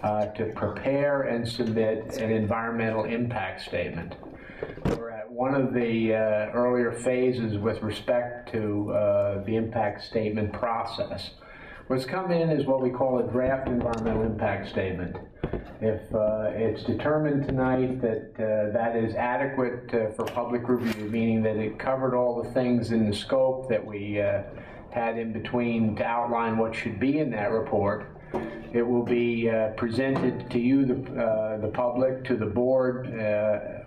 to prepare and submit an environmental impact statement. We're at one of the earlier phases with respect to the impact statement process. What's come in is what we call a draft environmental impact statement. If it's determined tonight that that is adequate for public review, meaning that it covered all the things in the scope that we had in between to outline what should be in that report, it will be presented to you, the public, to the board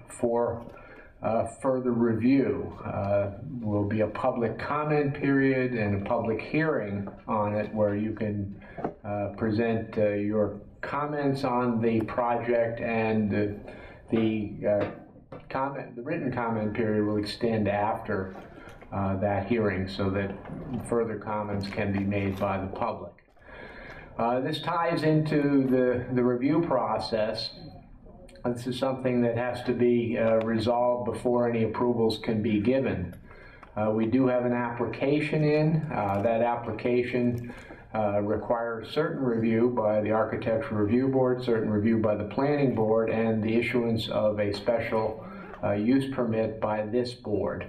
for further review. Will be a public comment period and a public hearing on it where you can present your comments on the project, and the written comment period will extend after that hearing so that further comments can be made by the public. This ties into the review process. This is something that has to be resolved before any approvals can be given. We do have an application in. That application requires certain review by the Architectural Review Board, certain review by the Planning Board, and the issuance of a special use permit by this board.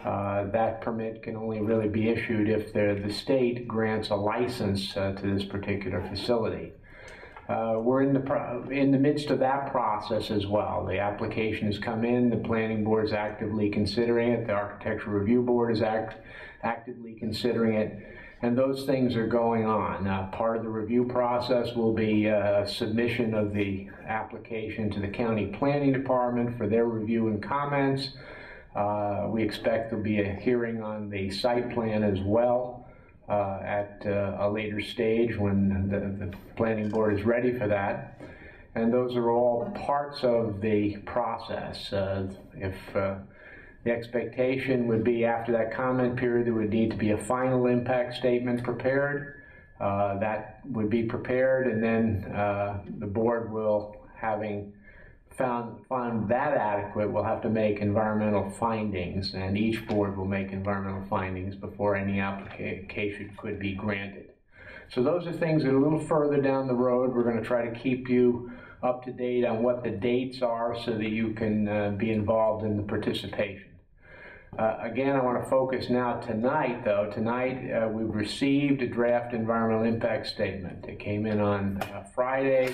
That permit can only really be issued if the state grants a license to this particular facility. We're in the midst of that process as well. The application has come in, the Planning Board is actively considering it, the Architectural Review Board is actively considering it, and those things are going on. Part of the review process will be submission of the application to the County Planning Department for their review and comments. We expect there'll be a hearing on the site plan as well at a later stage when the Planning Board is ready for that. And those are all parts of the process. If the expectation would be after that comment period, there would need to be a final impact statement prepared. That would be prepared, and then the board will, having found that adequate, will have to make environmental findings, and each board will make environmental findings before any application could be granted. So those are things that are a little further down the road. We're going to try to keep you up to date on what the dates are so that you can be involved in the participation. Again, I want to focus now tonight, though. Tonight we've received a draft environmental impact statement. It came in on Friday.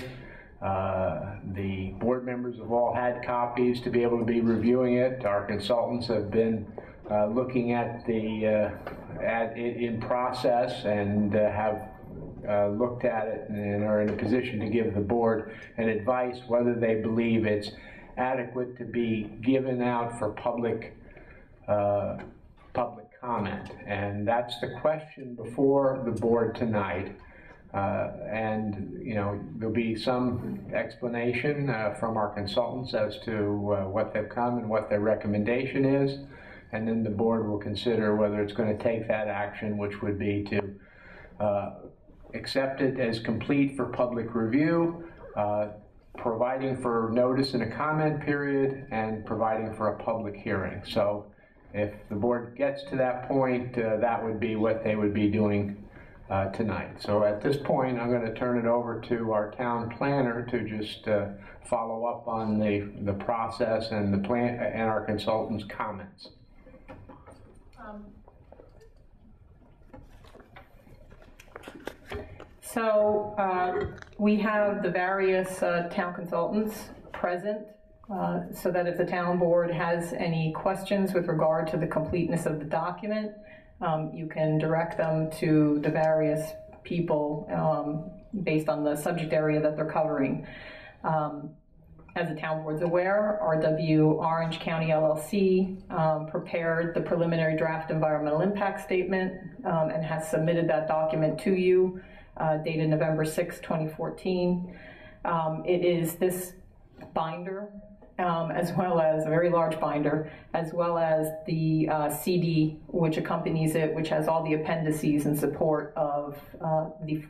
The board members have all had copies to be able to be reviewing it. Our consultants have been looking at it in process and have looked at it and are in a position to give the board an advice whether they believe it's adequate to be given out for public comment. And that's the question before the board tonight. And there'll be some explanation from our consultants as to what they've come and what their recommendation is, and then the board will consider whether it's going to take that action, which would be to accept it as complete for public review, providing for notice and a comment period, and providing for a public hearing. So if the board gets to that point, that would be what they would be doing tonight. So at this point, I'm going to turn it over to our town planner to just follow up on the process and the plan and our consultants' comments. We have the various town consultants present so that if the town board has any questions with regard to the completeness of the document, you can direct them to the various people based on the subject area that they're covering. As the town board's aware, RW Orange County LLC prepared the preliminary draft environmental impact statement and has submitted that document to you, dated November 6, 2014. It is this binder, as well as a very large binder, as well as the CD which accompanies it, which has all the appendices in support of the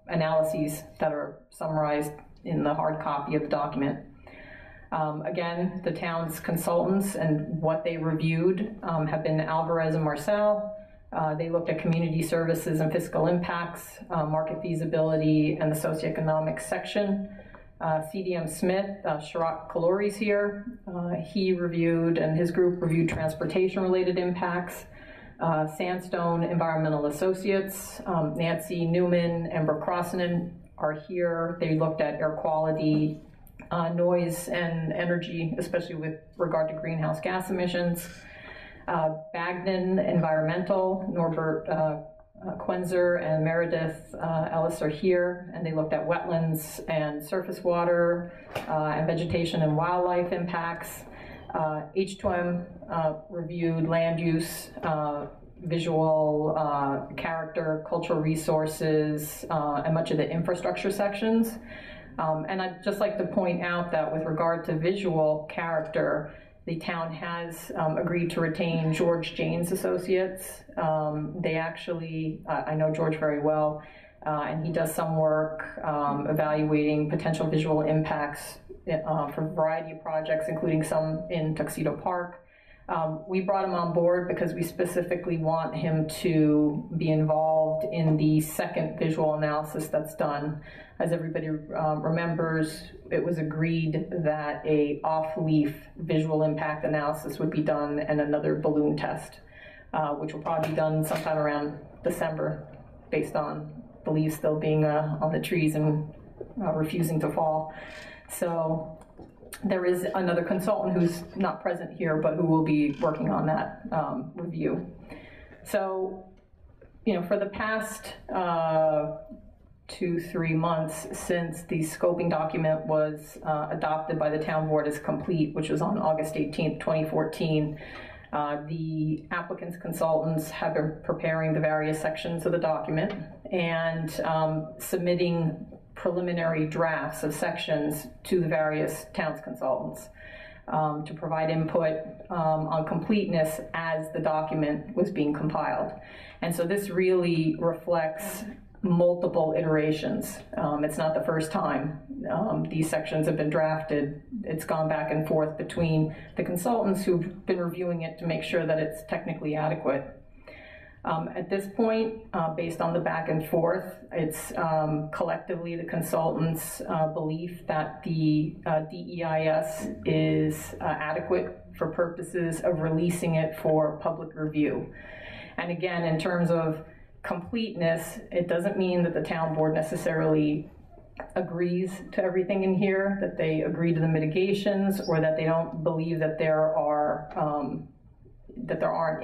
analyses that are summarized in the hard copy of the document. Again, the town's consultants and what they reviewed have been Alvarez and Marcel. They looked at community services and fiscal impacts, market feasibility, and the socioeconomic section. CDM Smith, Sharat Kalori's here. He reviewed, and his group reviewed transportation-related impacts. Sandstone Environmental Associates, Nancy Newman and Brooke Crossanen are here. They looked at air quality, noise, and energy, especially with regard to greenhouse gas emissions. Bagnon Environmental, Norbert Quenzer and Meredith Ellis are here, and they looked at wetlands and surface water and vegetation and wildlife impacts. H2M reviewed land use, visual character, cultural resources, and much of the infrastructure sections. And I'd just like to point out that with regard to visual character, the town has agreed to retain George Janes Associates. They actually, I know George very well, and he does some work evaluating potential visual impacts for a variety of projects, including some in Tuxedo Park. We brought him on board because we specifically want him to be involved in the second visual analysis that's done. As everybody remembers, it was agreed that a off-leaf visual impact analysis would be done and another balloon test, which will probably be done sometime around December, based on the leaves still being on the trees and refusing to fall. So there is another consultant who's not present here, but who will be working on that review. So, you know, for the past 2-3 months since the scoping document was adopted by the town board as complete, which was on August 18th, 2014, the applicant's consultants have been preparing the various sections of the document and submitting preliminary drafts of sections to the various town's consultants to provide input on completeness as the document was being compiled. And so this really reflects multiple iterations. It's not the first time these sections have been drafted. It's gone back and forth between the consultants who've been reviewing it to make sure that it's technically adequate. At this point, based on the back and forth, it's collectively the consultants' belief that the DEIS is adequate for purposes of releasing it for public review. And again, in terms of completeness, it doesn't mean that the town board necessarily agrees to everything in here, that they agree to the mitigations, or that they don't believe that there aren't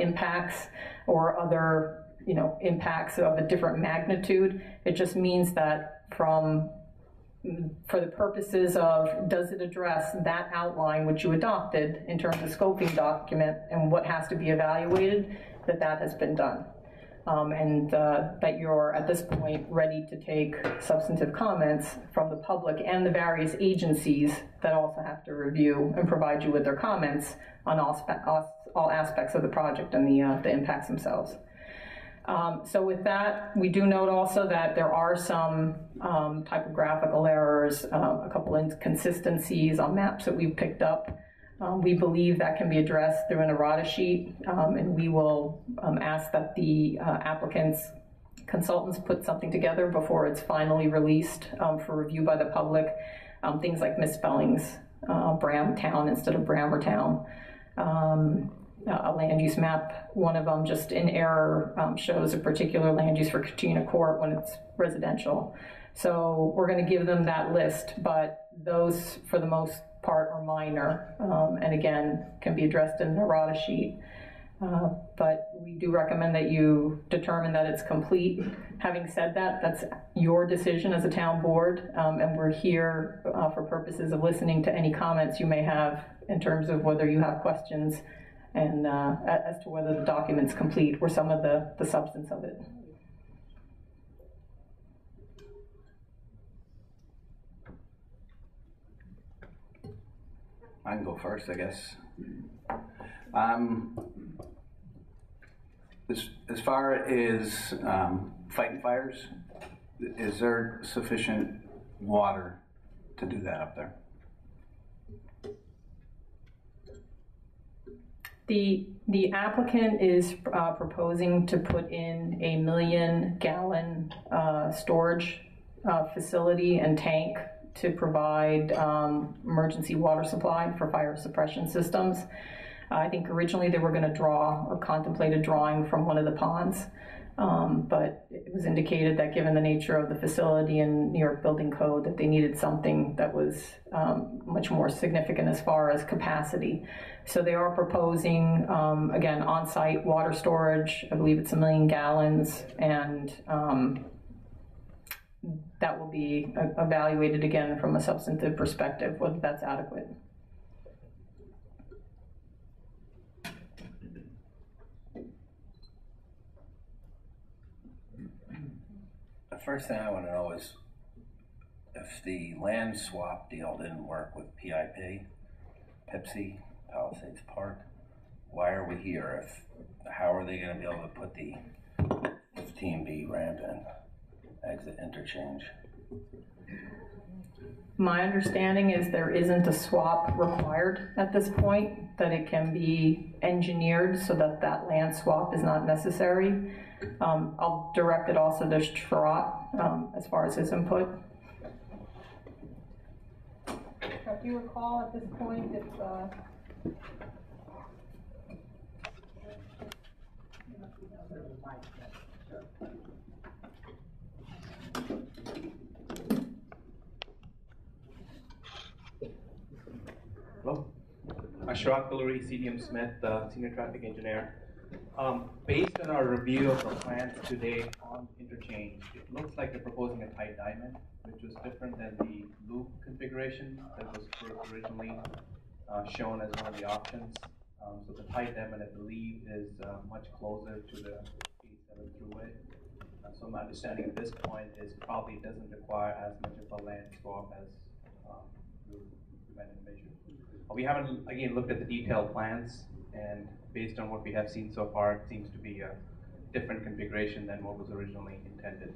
impacts or other, you know, impacts of a different magnitude. It just means that for the purposes of, does it address that outline which you adopted in terms of scoping document and what has to be evaluated, that has been done. And that you're, at this point, ready to take substantive comments from the public and the various agencies that also have to review and provide you with their comments on all aspects of the project and the impacts themselves. So with that, we do note also that there are some typographical errors, a couple inconsistencies on maps that we've picked up. We believe that can be addressed through an errata sheet, and we will ask that the applicant's consultants put something together before it's finally released for review by the public. Things like misspellings, Bramtown instead of Bramertown. A land use map, one of them just in error shows a particular land use for Katrina Court when it's residential. So we're going to give them that list, but those for the most part are minor, and again can be addressed in an errata sheet. But we do recommend that you determine that it's complete. Having said that, that's your decision as a town board, and we're here for purposes of listening to any comments you may have in terms of whether you have questions and as to whether the document's complete or some of the substance of it. I can go first, I guess. As far as fighting fires, is there sufficient water to do that up there? The applicant is proposing to put in a 1 million gallon storage facility and tank to provide emergency water supply for fire suppression systems. I think originally they were going to draw or contemplated drawing from one of the ponds, but it was indicated that given the nature of the facility and New York Building Code that they needed something that was much more significant as far as capacity. So they are proposing, again, on-site water storage. I believe it's 1 million gallons, and that will be evaluated again from a substantive perspective, whether that's adequate. The first thing I want to know is if the land swap deal didn't work with PIP, Pepsi, Palisades Park, why are we here? How are they going to be able to put the 15B ramp in, exit interchange? My understanding is there isn't a swap required at this point, that it can be engineered so that that land swap is not necessary. I'll direct it also to Sherratt as far as his input. Do you recall at this point if Hello, Sherratt Guillory, CDM Smith, Senior Traffic Engineer. Based on our review of the plans today on interchange, it looks like they're proposing a tight diamond, which was different than the loop configuration that was originally shown as one of the options. So the tight diamond, I believe, is much closer to the 87 thruway. So my understanding at this point is probably doesn't require as much of a land swap as we might envision. We haven't, again, looked at the detailed plans, and based on what we have seen so far, it seems to be a different configuration than what was originally intended.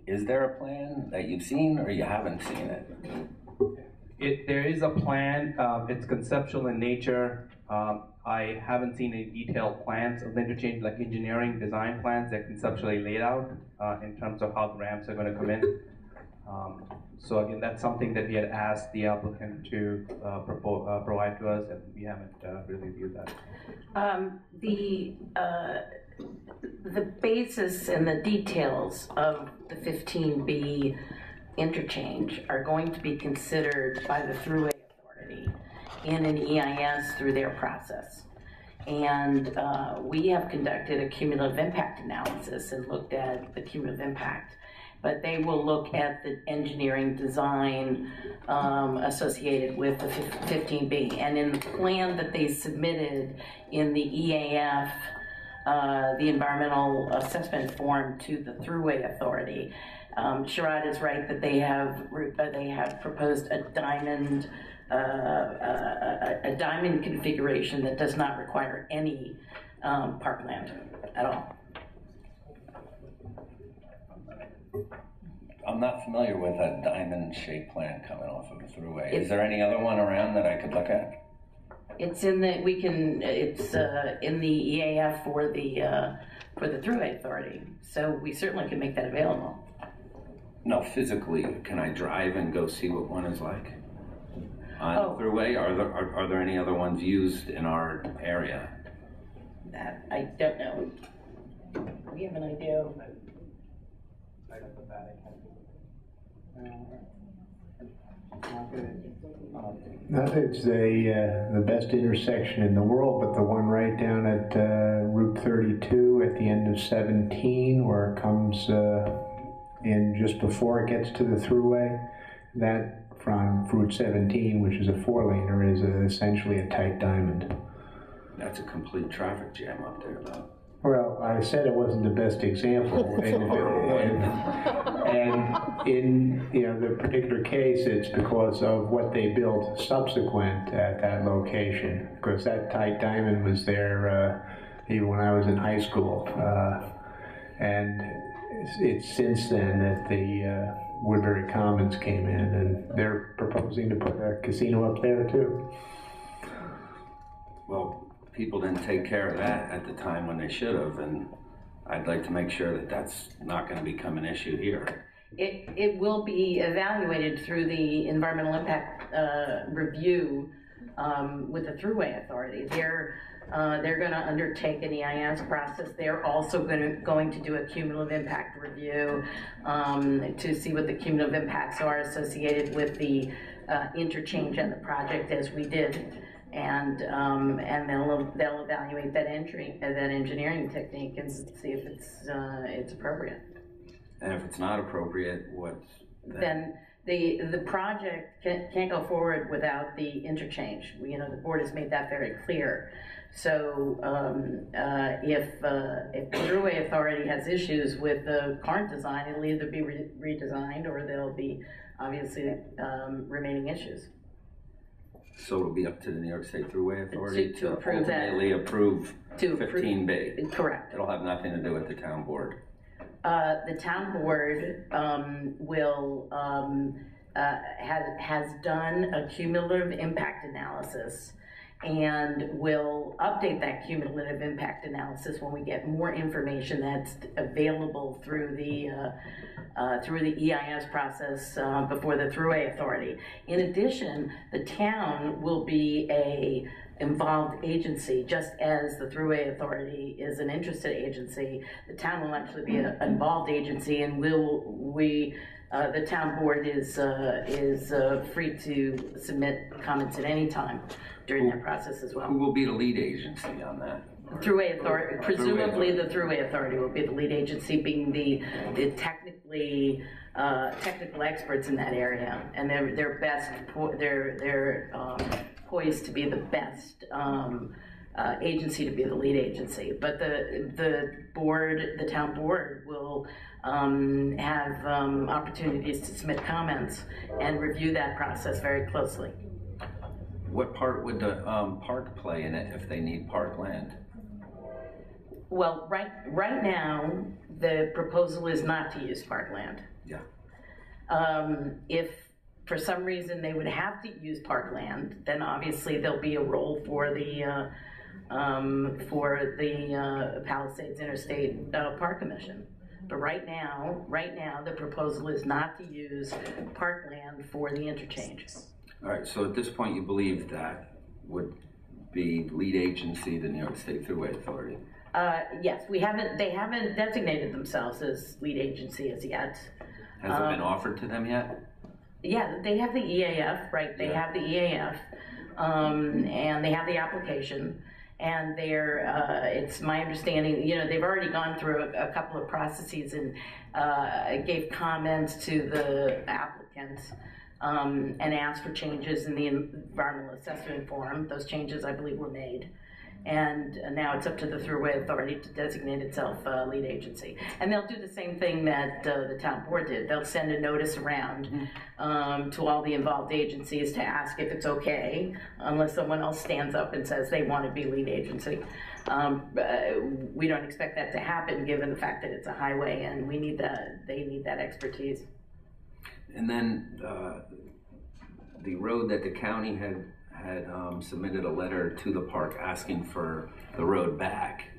Is there a plan that you've seen or you haven't seen it? There is a plan. It's conceptual in nature. I haven't seen any detailed plans of the interchange, like engineering design plans that conceptually laid out in terms of how the ramps are going to come in. So again, that's something that we had asked the applicant to provide to us, and we haven't really viewed that. The basis and the details of the 15B interchange are going to be considered by the Thruway Authority in an EIS through their process. And we have conducted a cumulative impact analysis and looked at the cumulative impact. But they will look at the engineering design associated with the 15B. And in the plan that they submitted in the EAF, the environmental assessment form to the Thruway Authority, Sherratt is right that they have proposed a diamond configuration that does not require any parkland at all. I'm not familiar with a diamond-shaped plan coming off of the thruway. Is there any other one around that I could look at? It's in the in the EAF for the Thruway Authority, so we certainly can make that available. No, physically, can I drive and go see what one is like on the thruway? Are there any other ones used in our area? That I don't know. We have an idea. It's the best intersection in the world, but the one right down at Route 32 at the end of 17, where it comes in just before it gets to the thruway, that from Route 17, which is a 4-laner, is essentially a tight diamond. That's a complete traffic jam up there, though. Well, I said it wasn't the best example, and in the particular case, it's because of what they built subsequent at that location. Because that tight diamond was there even when I was in high school, and it's since then that the Woodbury Commons came in, and they're proposing to put a casino up there too. Well, people didn't take care of that at the time when they should have, and I'd like to make sure that that's not going to become an issue here. It will be evaluated through the environmental impact review with the Thruway Authority. They're going to undertake an EIS process. They're also going to do a cumulative impact review to see what the cumulative impacts are associated with the interchange and the project as we did. And they'll evaluate that engineering technique and see if it's appropriate. And if it's not appropriate, what's then the project can't go forward without the interchange. The board has made that very clear. So if the Thruway Authority has issues with the current design, it'll either be redesigned or there'll be obviously remaining issues. So it'll be up to the New York State Thruway Authority to approve ultimately approve to 15B. Correct. It'll have nothing to do with the town board. The town board has done a cumulative impact analysis and will update that cumulative impact analysis when we get more information that's available through the EIS process before the Thruway Authority. In addition, the town will be a involved agency, just as the Thruway Authority is an interested agency. The town will actually be an involved agency, and the town board is free to submit comments at any time during that process as well. Who will be the lead agency on that? Thruway Authority, presumably the Thruway Authority will be the lead agency, being the technical experts in that area, and they're poised to be the best agency to be the lead agency. But the town board will have opportunities to submit comments and review that process very closely. What part would the park play in it if they need park land? Well, right now, the proposal is not to use parkland. Yeah. If for some reason they would have to use parkland, then obviously there'll be a role for the Palisades Interstate Park Commission. But right now, the proposal is not to use parkland for the interchange. All right, so at this point you believe that would be lead agency, the New York State Thruway Authority? Yes, they haven't designated themselves as lead agency as yet. Has it been offered to them yet? Yeah, they have the EAF, right? They have the EAF, and they have the application. And it's my understanding, they've already gone through a couple of processes and gave comments to the applicants and asked for changes in the environmental assessment form. Those changes, I believe, were made. And now it's up to the Thruway Authority to designate itself lead agency. And they'll do the same thing that the town board did. They'll send a notice around to all the involved agencies to ask if it's okay, unless someone else stands up and says they want to be lead agency. We don't expect that to happen given the fact that it's a highway and they need that expertise. And then the road that the county had submitted a letter to the park asking for the road back.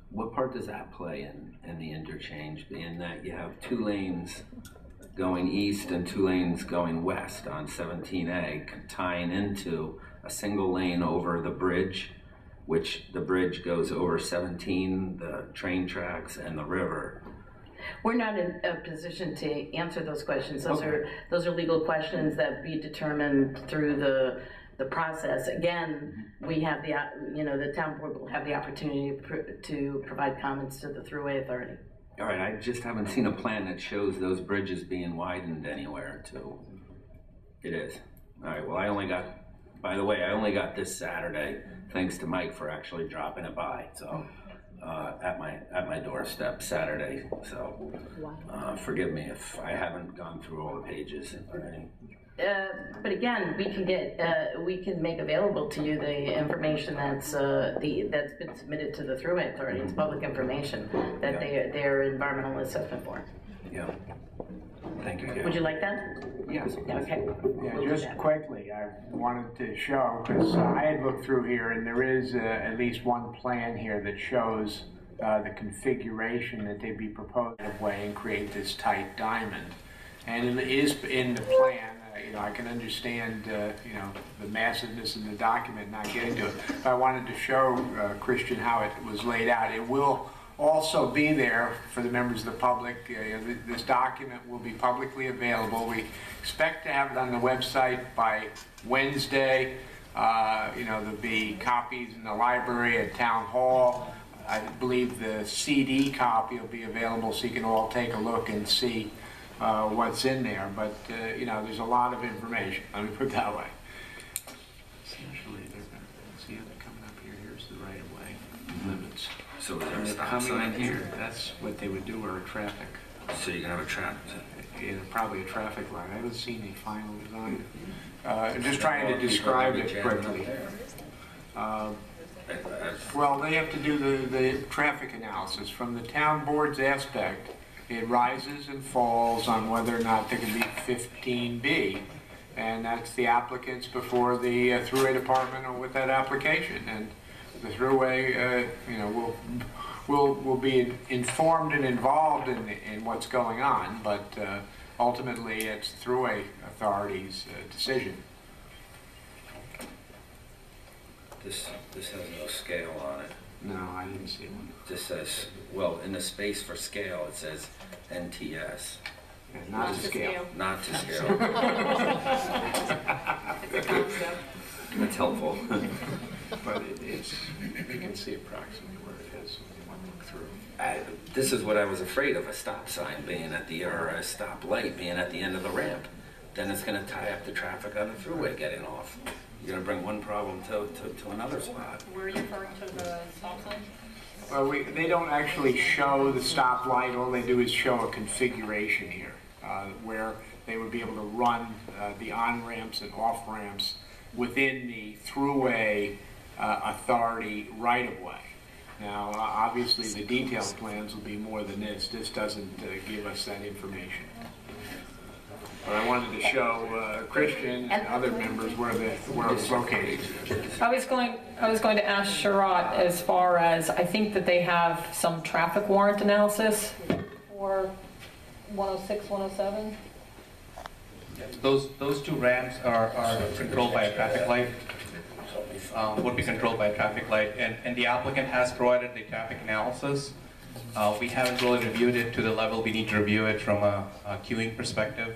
What part does that play in the interchange, being that you have 2 lanes going east and 2 lanes going west on 17A, tying into a single lane over the bridge, which the bridge goes over 17, the train tracks, and the river? We're not in a position to answer those questions. Those are legal questions that be determined through the process. Again, we have the town board will have the opportunity to provide comments to the Thruway Authority. All right, I just haven't seen a plan that shows those bridges being widened anywhere. It is. All right, well, I only got this Saturday, thanks to Mike for actually dropping it by. So at my doorstep Saturday. So forgive me if I haven't gone through all the pages already. But again, we can make available to you the information that's been submitted to the Thruway Authority. It's public information that their environmental assessment for. Yeah. Thank you. Would you like that? Yes. Okay. Yeah, just quickly, I wanted to show, because I had looked through here, and there is at least one plan here that shows the configuration that they'd be proposed of way and create this tight diamond. And it is in the plan. I can understand, the massiveness in the document, not getting to it. But I wanted to show Christian how it was laid out. It will also be there for the members of the public. This document will be publicly available. We expect to have it on the website by Wednesday. There'll be copies in the library at Town Hall. I believe the CD copy will be available so you can all take a look and see what's in there, but there's a lot of information. Let me put it that way. Essentially, see how they're coming up here. Here's the right of way limits. So is there a stop coming sign in here. That's what they would do, or a traffic. So you can have a traffic. Yeah, probably a traffic light. I haven't seen a final design. I'm just trying to describe it quickly. Well, they have to do the traffic analysis from the town board's aspect. It rises and falls on whether or not there can be 15B, and that's the applicants before the Thruway department with that application. And the Thruway, will be informed and involved in what's going on, but ultimately it's the Thruway Authority's decision. This has no scale on it. No, I didn't see one. This says, well, in the space for scale, it says NTS. And not to scale. Not to scale. It's a concept. That's helpful. But you can see approximately where it is when you want to look through. This is what I was afraid of, a stop sign being at the, or a stop light being at the end of the ramp. Then it's going to tie up the traffic on the Thruway getting off. You're going to bring one problem to another spot. Were you referring to the stop sign? Well, they don't actually show the stoplight. All they do is show a configuration here where they would be able to run the on-ramps and off-ramps within the Thruway Authority right-of-way. Now, obviously, the detailed plans will be more than this. This doesn't give us that information. But I wanted to show Christian and other members where it was located. I was going to ask Sharat as far as, I think that they have some traffic warrant analysis for 106, 107. Those two ramps are controlled by a traffic light. Would be controlled by a traffic light, and the applicant has provided the traffic analysis. We haven't really reviewed it to the level we need to review it from a queuing perspective.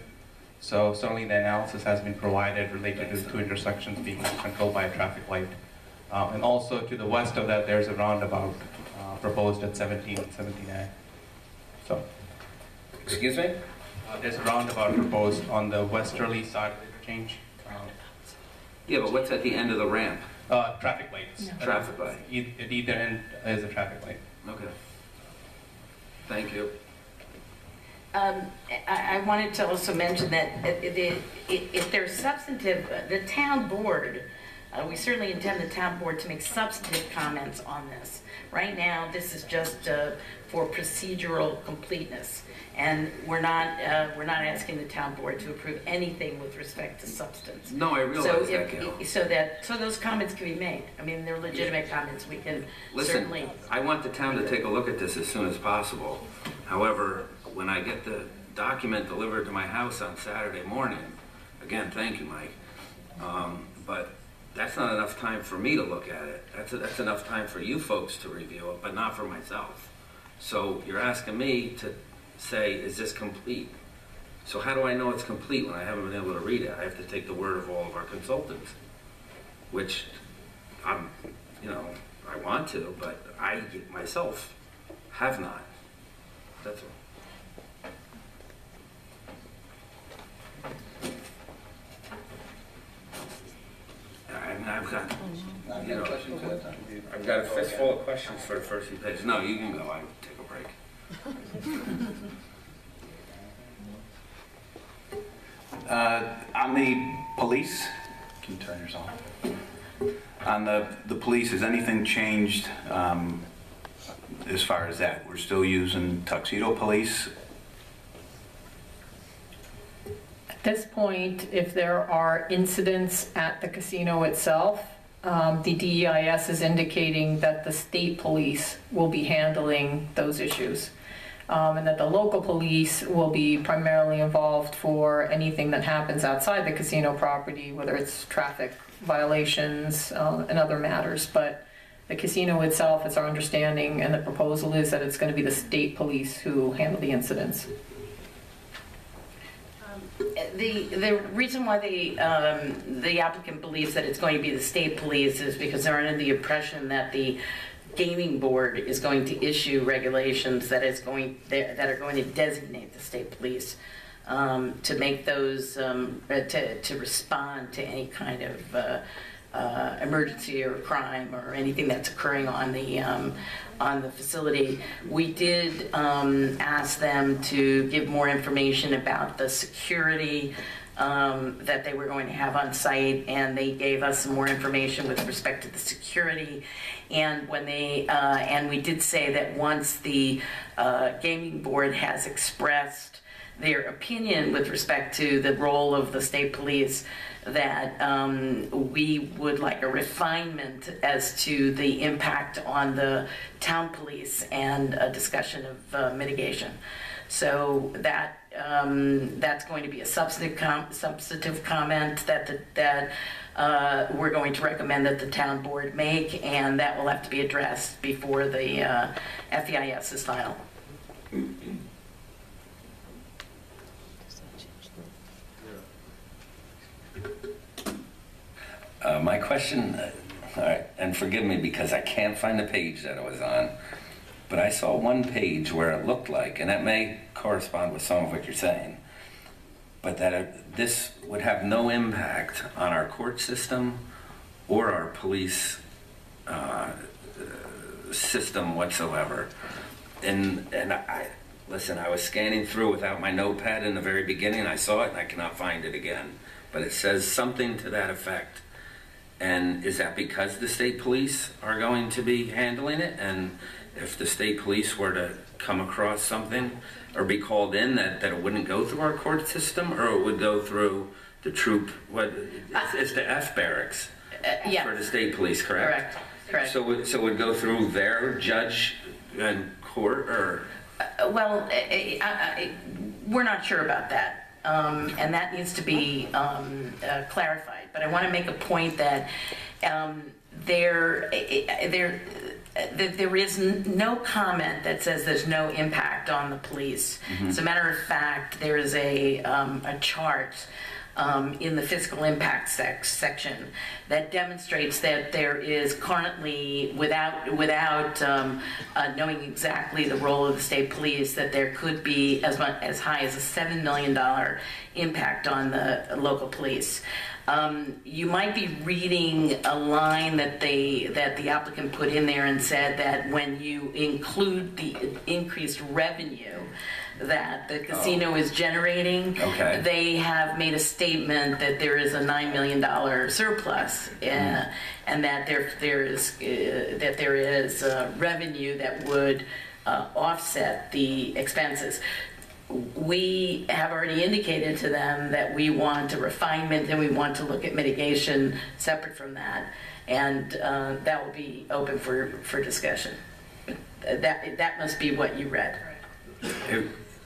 So certainly the analysis has been provided related to two intersections being controlled by a traffic light. And also to the west of that, there's a roundabout proposed at 17A. So, Excuse me? there's a roundabout proposed on the westerly side of the interchange. Yeah, but what's at the end of the ramp? Traffic lights. Yeah. Traffic light. At either end is a traffic light. Okay. Thank you. I wanted to also mention that if there's substantive, the town board, we certainly intend the town board to make substantive comments on this. Right now, this is just for procedural completeness, and we're not asking the town board to approve anything with respect to substance. No, I realize that, Gail. So those comments can be made. I mean, they're legitimate comments. We can certainly. Listen, I want the town to take a look at this as soon as possible. However, when I get the document delivered to my house on Saturday morning, again, thank you, Mike, but that's not enough time for me to look at it. That's enough time for you folks to review it, but not for myself. So you're asking me to say, is this complete? So how do I know it's complete when I haven't been able to read it? I have to take the word of all of our consultants, which I want to, but I myself have not. That's all. I mean, I've got a fistful of questions for the first few pages. No, you can go. I take a break. On the police, can you turn yours on? On the police, has anything changed as far as that? We're still using Tuxedo police? At this point, if there are incidents at the casino itself, the DEIS is indicating that the state police will be handling those issues. And that the local police will be primarily involved for anything that happens outside the casino property, whether it's traffic violations and other matters. But the casino itself, it's our understanding, and the proposal is that it's going to be the state police who handle the incidents. The reason why the applicant believes that it's going to be the state police is because they're under the impression that the gaming board is going to issue regulations that are going to designate the state police to make those to respond to any kind of emergency or crime or anything that's occurring on the facility. We did ask them to give more information about the security that they were going to have on site, and they gave us some more information with respect to the security. And when and we did say that once the gaming board has expressed their opinion with respect to the role of the state police, that we would like a refinement as to the impact on the town police and a discussion of mitigation. So that that's going to be a substantive comment that we're going to recommend that the town board make, and that will have to be addressed before the FEIS is filed. My question, all right, and forgive me because I can't find the page that it was on, but I saw one page where it looked like, and that may correspond with some of what you're saying, but that this would have no impact on our court system or our police system whatsoever. And listen, I was scanning through without my notepad in the very beginning. I saw it and I cannot find it again. But it says something to that effect. And is that because the state police are going to be handling it? And if the state police were to come across something or be called in, that it wouldn't go through our court system, or it would go through the troop, it's the F barracks Yeah. for the state police, correct? Correct. So it would go through their judge and court, or? Well, we're not sure about that. And that needs to be clarified. But I want to make a point that there is no comment that says there's no impact on the police. Mm-hmm. As a matter of fact, there is a chart in the fiscal impact section that demonstrates that there is currently, without knowing exactly the role of the state police, that there could be as high as a $7 million impact on the local police. You might be reading a line that the applicant put in there and said that when you include the increased revenue that the casino is generating, okay, they have made a statement that there is a $9 million surplus, and that there is revenue that would offset the expenses. We have already indicated to them that we want a refinement and we want to look at mitigation separate from that, and that will be open for discussion. That must be what you read.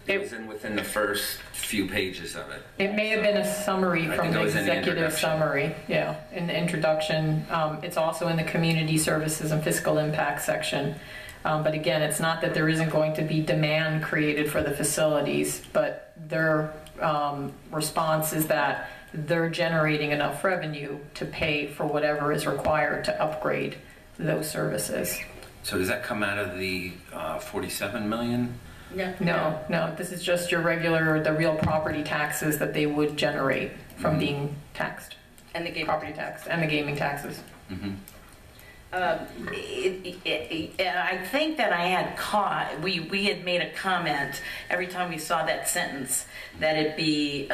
It was within the first few pages of it. It may have been a summary from the executive summary, yeah, in the introduction. It's also in the community services and fiscal impact section. But again, it's not that there isn't going to be demand created for the facilities, but their response is that they're generating enough revenue to pay for whatever is required to upgrade those services. So does that come out of the 47 million? No, this is just your the real property taxes that they would generate from being taxed. And the gaming property tax and the gaming taxes. Mm-hmm. I think that I had caught, we had made a comment every time we saw that sentence that it be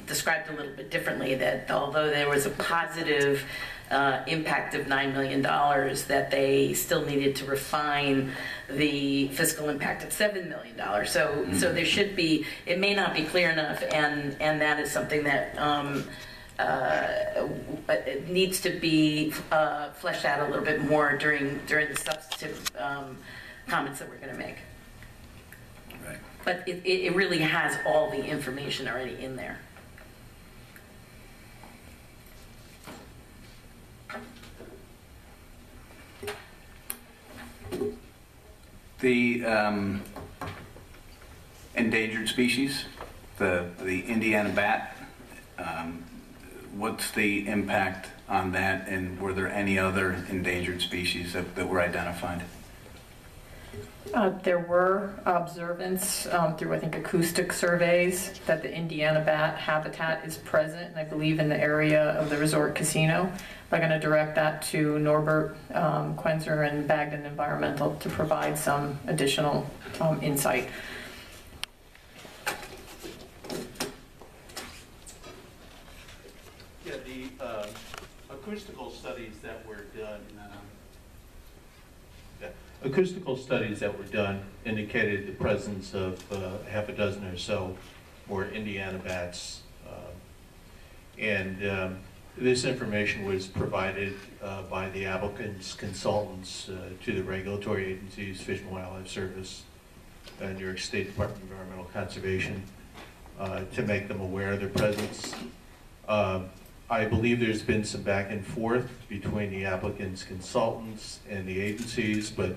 described a little bit differently, that although there was a positive impact of $9 million, that they still needed to refine the fiscal impact of $7 million. So there should be, it may not be clear enough, and that is something that it needs to be fleshed out a little bit more during the substantive comments that we're going to make. Right. But it really has all the information already in there. The endangered species, the Indiana bat, what's the impact on that, and were there any other endangered species that were identified? There were observance through, I think, acoustic surveys that the Indiana bat habitat is present, and I believe in the area of the resort casino. I'm going to direct that to Norbert Quenzer and Bagden Environmental to provide some additional insight. Yeah, the acoustical studies that were done. Acoustical studies that were done indicated the presence of half a dozen or so more Indiana bats, and this information was provided by the applicant's consultants to the regulatory agencies, Fish and Wildlife Service, New York State Department of Environmental Conservation, to make them aware of their presence. I believe there's been some back and forth between the applicant's consultants and the agencies, but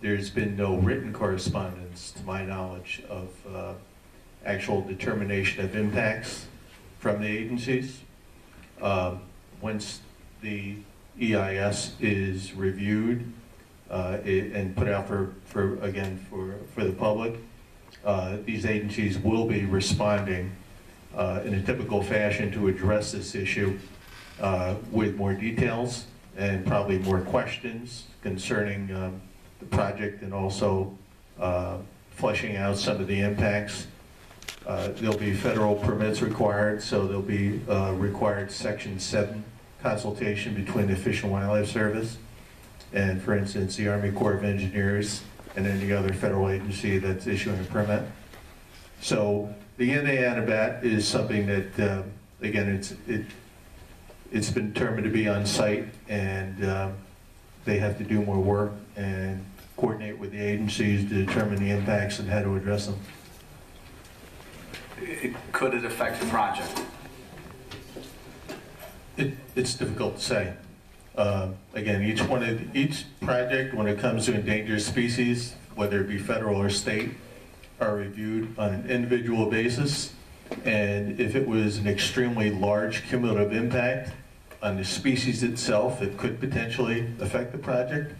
there's been no written correspondence, to my knowledge, of actual determination of impacts from the agencies. Once the EIS is reviewed and put out for the public, these agencies will be responding in a typical fashion to address this issue with more details and probably more questions concerning the project, and also fleshing out some of the impacts. There'll be federal permits required, so there'll be required Section 7 consultation between the Fish and Wildlife Service and, for instance, the Army Corps of Engineers and any other federal agency that's issuing a permit. So the Indiana bat is something that, again, it's been determined to be on site, and they have to do more work and coordinate with the agencies to determine the impacts and how to address them. Could it affect the project? It's difficult to say. Again, each project, when it comes to endangered species, whether it be federal or state, are reviewed on an individual basis, and if it was an extremely large cumulative impact on the species itself, it could potentially affect the project.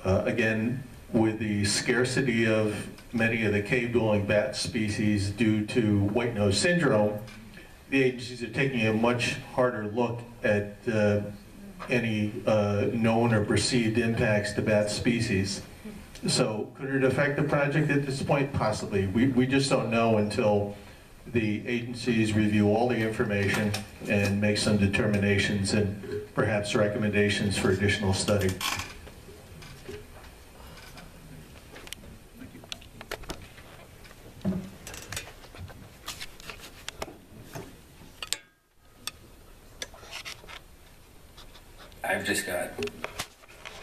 Again, with the scarcity of many of the cave-dwelling bat species due to white-nose syndrome, the agencies are taking a much harder look at any known or perceived impacts to bat species. So could it affect the project at this point? Possibly. We just don't know until the agencies review all the information and make some determinations and perhaps recommendations for additional study. I've just got,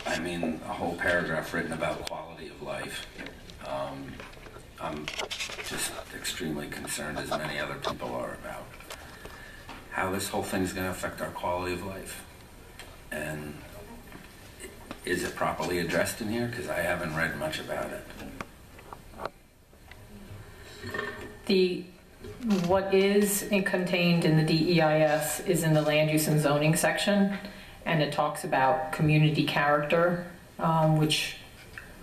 a whole paragraph written about quality of life. I'm just extremely concerned, as many other people are, about how this whole thing's going to affect our quality of life. And is it properly addressed in here? Because I haven't read much about it. What is contained in the DEIS is in the land use and zoning section, and it talks about community character, which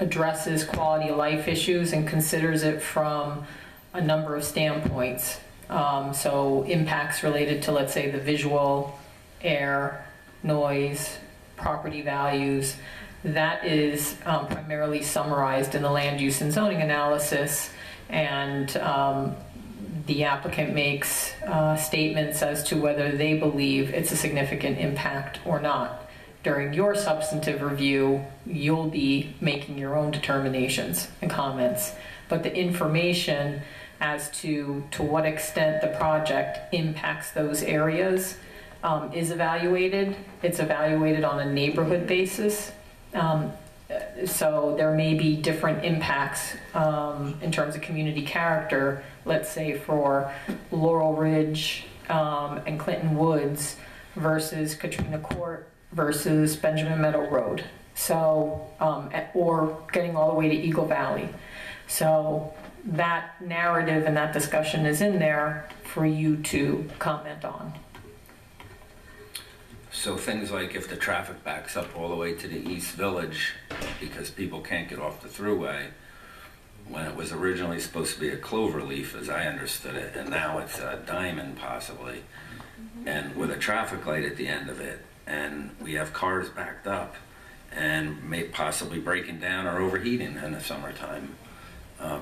addresses quality of life issues and considers it from a number of standpoints. So impacts related to, let's say, the visual, air, noise, property values. That is primarily summarized in the land use and zoning analysis, and the applicant makes statements as to whether they believe it's a significant impact or not. During your substantive review, you'll be making your own determinations and comments, but the information as to what extent the project impacts those areas is evaluated. It's evaluated on a neighborhood basis. So there may be different impacts in terms of community character, let's say for Laurel Ridge and Clinton Woods versus Katrina Court versus Benjamin Meadow Road. So, or getting all the way to Eagle Valley. So that narrative and that discussion is in there for you to comment on. So things like if the traffic backs up all the way to the East Village because people can't get off the thruway, when it was originally supposed to be a clover leaf, as I understood it, and now it's a diamond possibly, and with a traffic light at the end of it, and we have cars backed up and may possibly breaking down or overheating in the summertime.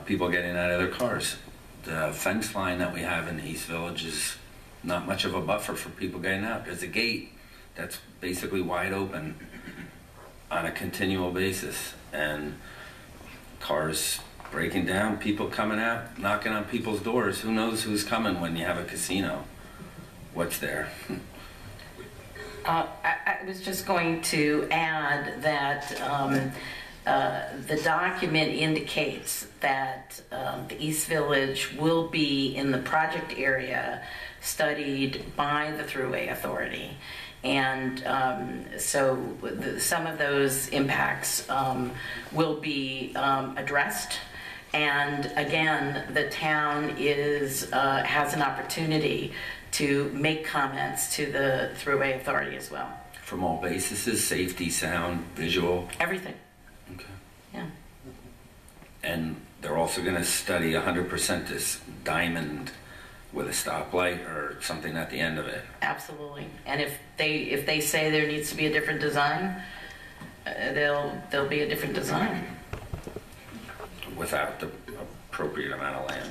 People getting out of their cars. The fence line that we have in the East Village is not much of a buffer for people getting out. There's a gate that's basically wide open on a continual basis, and cars breaking down, people coming out, knocking on people's doors. Who knows who's coming when you have a casino? What's there? I was just going to add that the document indicates that the East Village will be in the project area studied by the Thruway Authority. And so some of those impacts will be addressed. And again, the town has an opportunity to make comments to the Thruway Authority as well. From all bases, safety, sound, visual? Everything. Okay. Yeah. And they're also going to study 100% this diamond with a stoplight or something at the end of it? Absolutely. And if they say there needs to be a different design, there'll be a different design. Without the appropriate amount of land?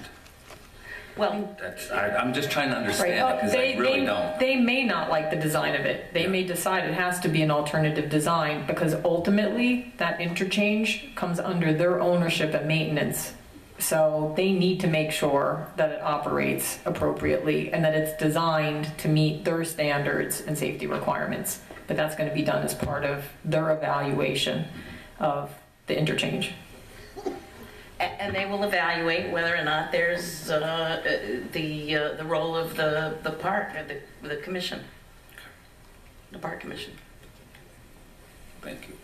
Well, I'm just trying to understand it because I really don't. They may not like the design of it. They may decide it has to be an alternative design because ultimately that interchange comes under their ownership and maintenance. So they need to make sure that it operates appropriately and that it's designed to meet their standards and safety requirements. But that's going to be done as part of their evaluation of the interchange. And they will evaluate whether or not there's the role of the park, the commission, the park commission. Thank you.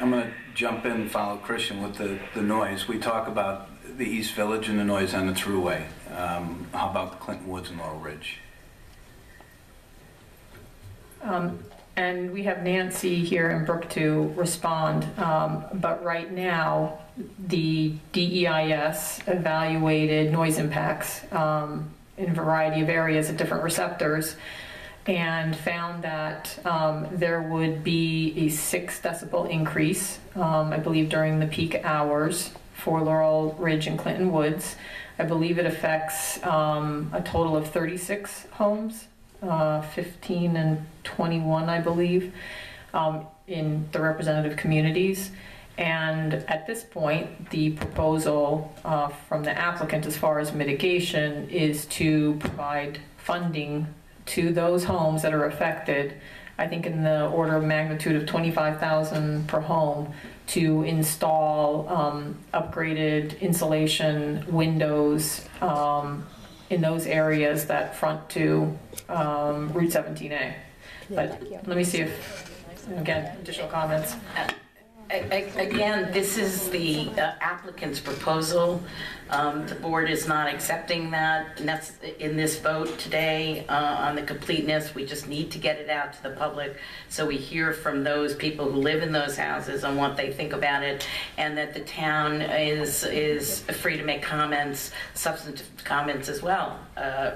I'm going to jump in and follow Christian with the noise. We talk about the East Village and the noise on the thruway. How about Clinton Woods and Laurel Ridge? And we have Nancy here and Brooke to respond, but right now the DEIS evaluated noise impacts in a variety of areas at different receptors and found that there would be a 6 decibel increase, I believe during the peak hours for Laurel Ridge and Clinton Woods. I believe it affects a total of 36 homes. 15 and 21, I believe, in the representative communities. And at this point, the proposal from the applicant as far as mitigation is to provide funding to those homes that are affected, I think in the order of magnitude of $25,000 per home, to install upgraded insulation windows in those areas that front to Route 17A. But let me see if, again, additional comments. Again, this is the applicant's proposal. The board is not accepting that, and that's in this vote today on the completeness. We just need to get it out to the public so we hear from those people who live in those houses on what they think about it, and that the town is free to make comments, substantive comments as well,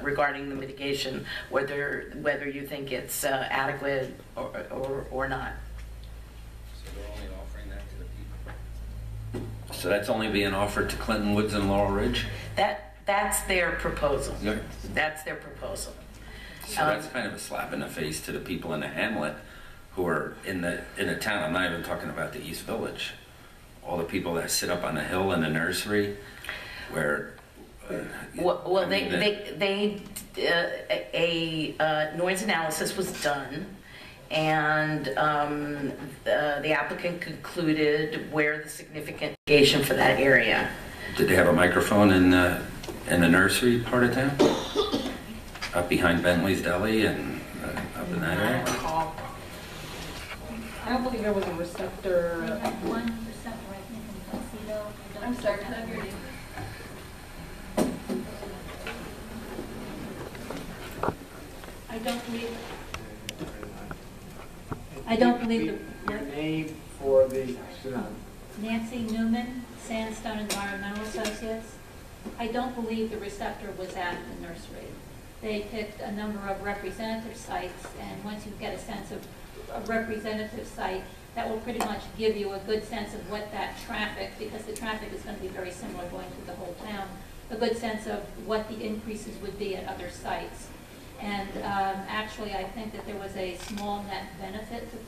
regarding the mitigation, whether you think it's adequate or not. So that's only being offered to Clinton Woods and Laurel Ridge? That's their proposal. Yeah. That's their proposal. So that's kind of a slap in the face to the people in the hamlet who are in the town. I'm not even talking about the East Village. All the people that sit up on the hill in the nursery where... Well, a noise analysis was done, and the applicant concluded where the significant mitigation for that area. Did they have a microphone in the nursery part of town? Up behind Bentley's Deli and up in that area? I don't believe there was a receptor. We had one receptor, I think, in Tuxedo. I'm sorry, can I hear you? I don't believe Your name for the Nancy Newman, Sandstone Environmental Associates. I don't believe the receptor was at the nursery. They picked a number of representative sites, and once you get a sense of a representative site, that will pretty much give you a good sense of what that traffic, because the traffic is going to be very similar going through the whole town, a good sense of what the increases would be at other sites. And actually, I think that there was a small net benefit to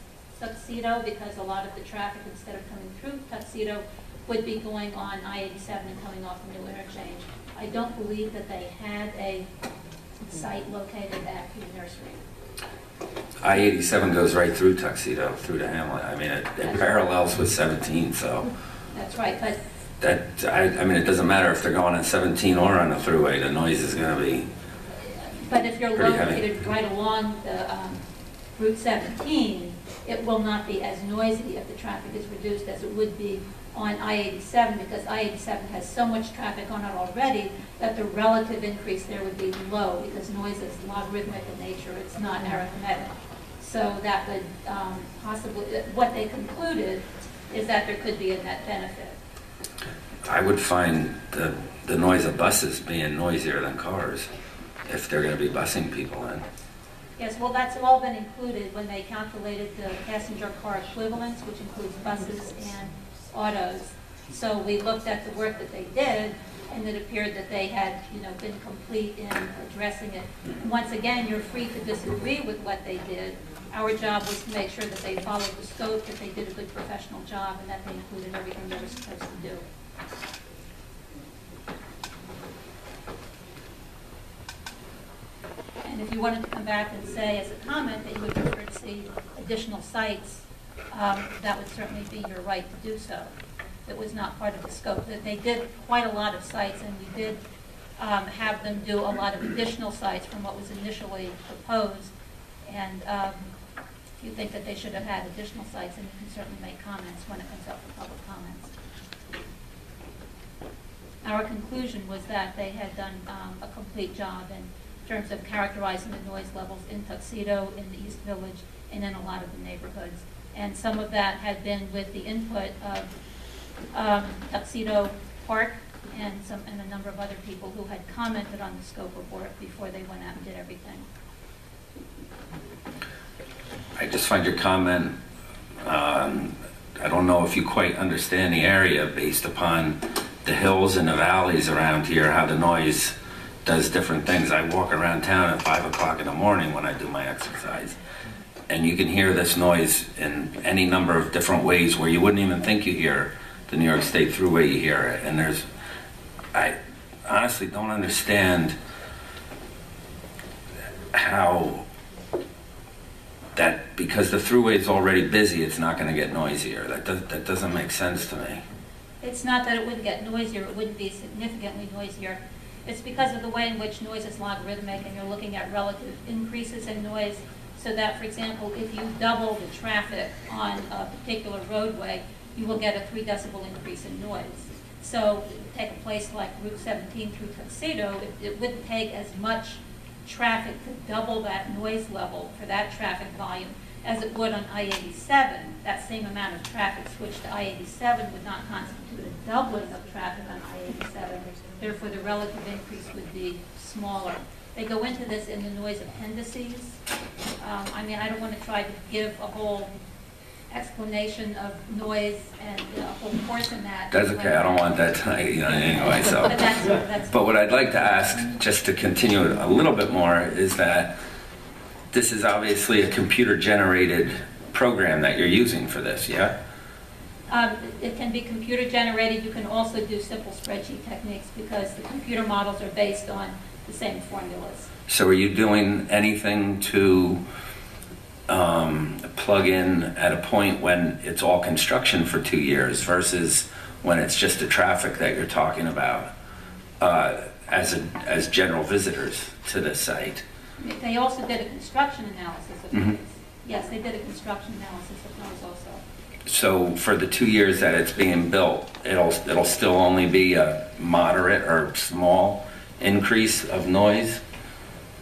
Tuxedo because a lot of the traffic, instead of coming through Tuxedo, would be going on I-87 and coming off the new interchange. I don't believe that they had a site located at the nursery. I-87 goes right through Tuxedo, through the hamlet. I mean, it parallels with 17, so. That's right, but. I mean, it doesn't matter if they're going on 17 or on the thruway, the noise is going to be. But if you're pretty located heavy. right along the Route 17, it will not be as noisy if the traffic is reduced as it would be on I-87, because I-87 has so much traffic on it already that the relative increase there would be low, because noise is logarithmic in nature, it's not arithmetic. So that would possibly, what they concluded is that there could be a net benefit. I would find the noise of buses being noisier than cars if they're going to be busing people in. Yes, well, that's all been included when they calculated the passenger car equivalence, which includes buses and autos. So we looked at the work that they did, and it appeared that they had, been complete in addressing it. Once again, you're free to disagree with what they did. Our job was to make sure that they followed the scope, that they did a good professional job, and that they included everything they were supposed to do. And if you wanted to come back and say as a comment that you would prefer to see additional sites, that would certainly be your right to do so. It was not part of the scope. That they did quite a lot of sites, and we did have them do a lot of additional sites from what was initially proposed. And if you think that they should have had additional sites, then you can certainly make comments when it comes up for public comments. Our conclusion was that they had done a complete job in terms of characterizing the noise levels in Tuxedo, in the East Village, and in a lot of the neighborhoods. And some of that had been with the input of Tuxedo Park and a number of other people who had commented on the scope of work before they went out and did everything. I just find your comment, I don't know if you quite understand the area based upon the hills and the valleys around here, how the noise does different things. I walk around town at 5 o'clock in the morning when I do my exercise, and you can hear this noise in any number of different ways where you wouldn't even think you hear the New York State Thruway, you hear it. And I honestly don't understand how that, because the Thruway is already busy, it's not going to get noisier. That doesn't make sense to me. It's not that it wouldn't get noisier, it wouldn't be significantly noisier. It's because of the way in which noise is logarithmic, and you're looking at relative increases in noise, so that, for example, if you double the traffic on a particular roadway, you will get a 3 decibel increase in noise. So take a place like Route 17 through Tuxedo, it wouldn't take as much traffic to double that noise level for that traffic volume as it would on I-87. That same amount of traffic switched to I-87 would not constitute a doubling of traffic on I-87. Therefore, the relative increase would be smaller. They go into this in the noise appendices. I mean, I don't want to try to give a whole explanation of noise and a whole course in that. That's okay. I don't want that tonight, anyway. So, but that's but what I'd like to ask, just to continue it a little bit more, is that this is obviously a computer-generated program that you're using for this, yeah? It can be computer generated. You can also do simple spreadsheet techniques because the computer models are based on the same formulas. So are you doing anything to plug in at a point when it's all construction for 2 years versus when it's just the traffic that you're talking about as general visitors to this site? They also did a construction analysis of noise. Yes, they did a construction analysis of noise also. So for the 2 years that it's being built, it'll still only be a moderate or small increase of noise?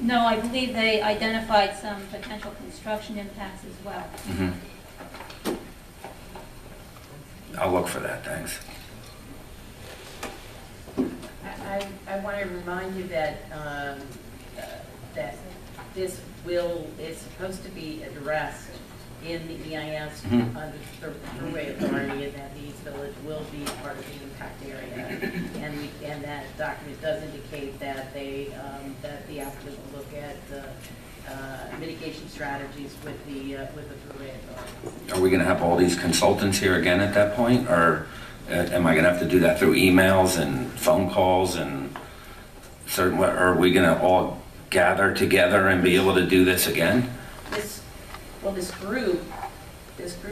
No, I believe they identified some potential construction impacts as well. I'll look for that, thanks. I want to remind you that that this is supposed to be addressed in the EIS under the Thruway Authority, and that East Village will be part of the impact area. And that document does indicate that that the applicant will look at mitigation strategies with the Thruway Authority. Are we going to have all these consultants here again at that point, or am I going to have to do that through emails and phone calls and certain? Or are we going to all gather together and be able to do this again? This group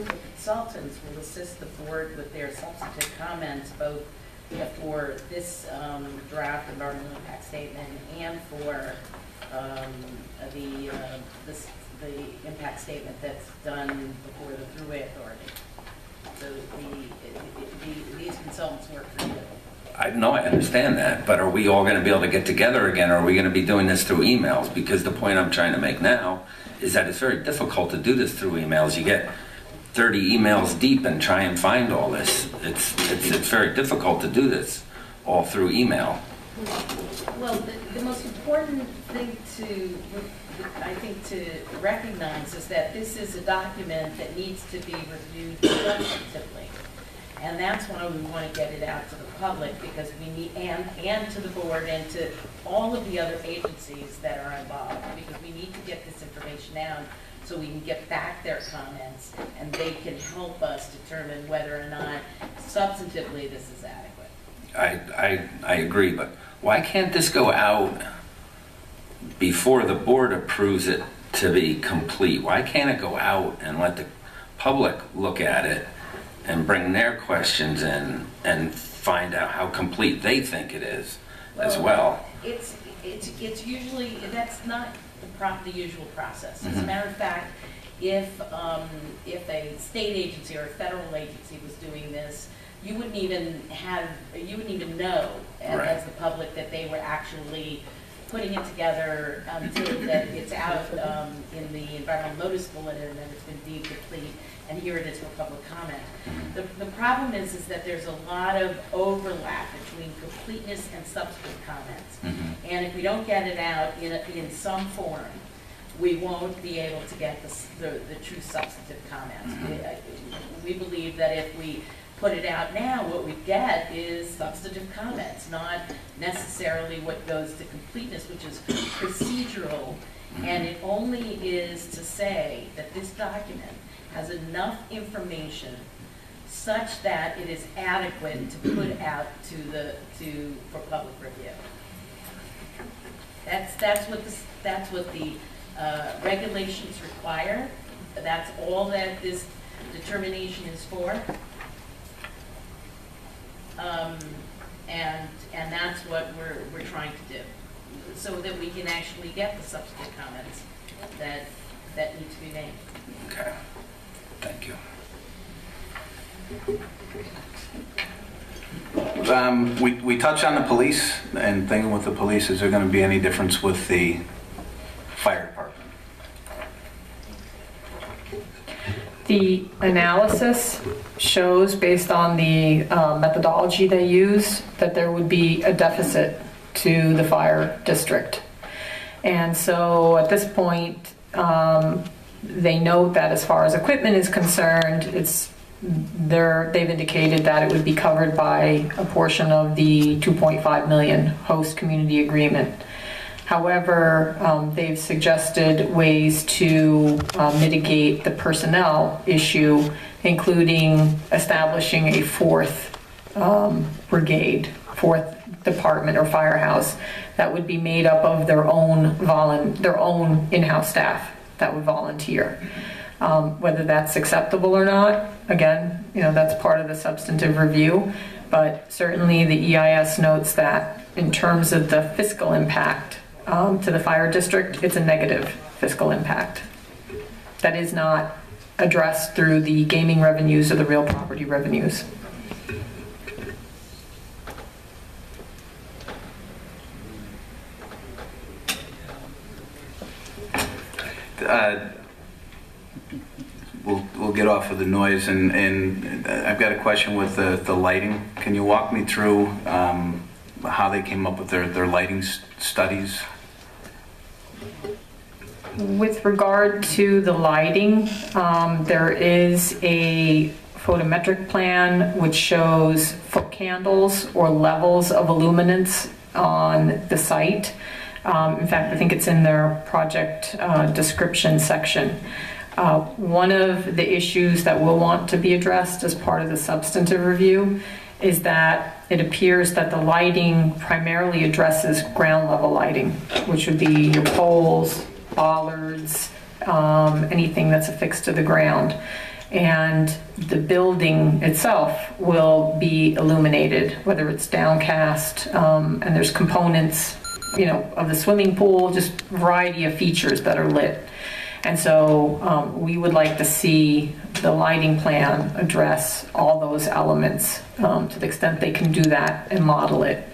of consultants will assist the board with their substantive comments, both for this draft environmental impact statement and for the impact statement that's done before the Thruway Authority. So these consultants work for you. I understand that, but are we all going to be able to get together again, or are we going to be doing this through emails? Because the point I'm trying to make now is that it's very difficult to do this through emails. You get 30 emails deep and try and find all this. It's very difficult to do this all through email. Well, the most important thing I think to recognize is that this is a document that needs to be reviewed substantively. And that's why we want to get it out to the public, because we need, and to the board and to all of the other agencies that are involved, because we need to get this information out so we can get back their comments and they can help us determine whether or not substantively this is adequate. I agree, but why can't this go out before the board approves it to be complete? Why can't it go out and let the public look at it and bring their questions in and find out how complete they think it is as well? It's usually, that's not the usual process. As a matter of fact, if a state agency or a federal agency was doing this, you wouldn't even know as the public that they were actually putting it together until that it's out in the environmental notice bulletin and then it's been deemed complete, and here it is for public comment. The problem is that there's a lot of overlap between completeness and substantive comments. And if we don't get it out in some form, we won't be able to get the true substantive comments. We believe that if we put it out now, what we get is substantive comments, not necessarily what goes to completeness, which is procedural. And it only is to say that this document has enough information such that it is adequate to put out for public review. That's what the regulations require. That's all that this determination is for. And that's what we're trying to do, so that we can actually get the substantive comments that need to be made. Okay, thank you. We touched on the police, and thinking with the police, is there going to be any difference with the fire department? The analysis shows, based on the methodology they use, that there would be a deficit to the fire district. And so at this point, they note that as far as equipment is concerned, they've indicated that it would be covered by a portion of the 2.5 million host community agreement. However, they've suggested ways to mitigate the personnel issue, including establishing a fourth brigade, fourth department or firehouse that would be made up of their own in-house staff that would volunteer. Whether that's acceptable or not, again, that's part of the substantive review, but certainly the EIS notes that in terms of the fiscal impact to the fire district, it's a negative fiscal impact. That is not addressed through the gaming revenues or the real property revenues. We'll get off of the noise, and I've got a question with the lighting. Can you walk me through how they came up with their lighting studies? With regard to the lighting, there is a photometric plan which shows foot candles or levels of illuminance on the site. In fact, I think it's in their project description section. One of the issues that will want to be addressed as part of the substantive review is that it appears that the lighting primarily addresses ground level lighting, which would be your poles, bollards, anything that's affixed to the ground. And the building itself will be illuminated, whether it's downcast, and there's components, of the swimming pool, just a variety of features that are lit. And so we would like to see the lighting plan address all those elements to the extent they can do that and model it.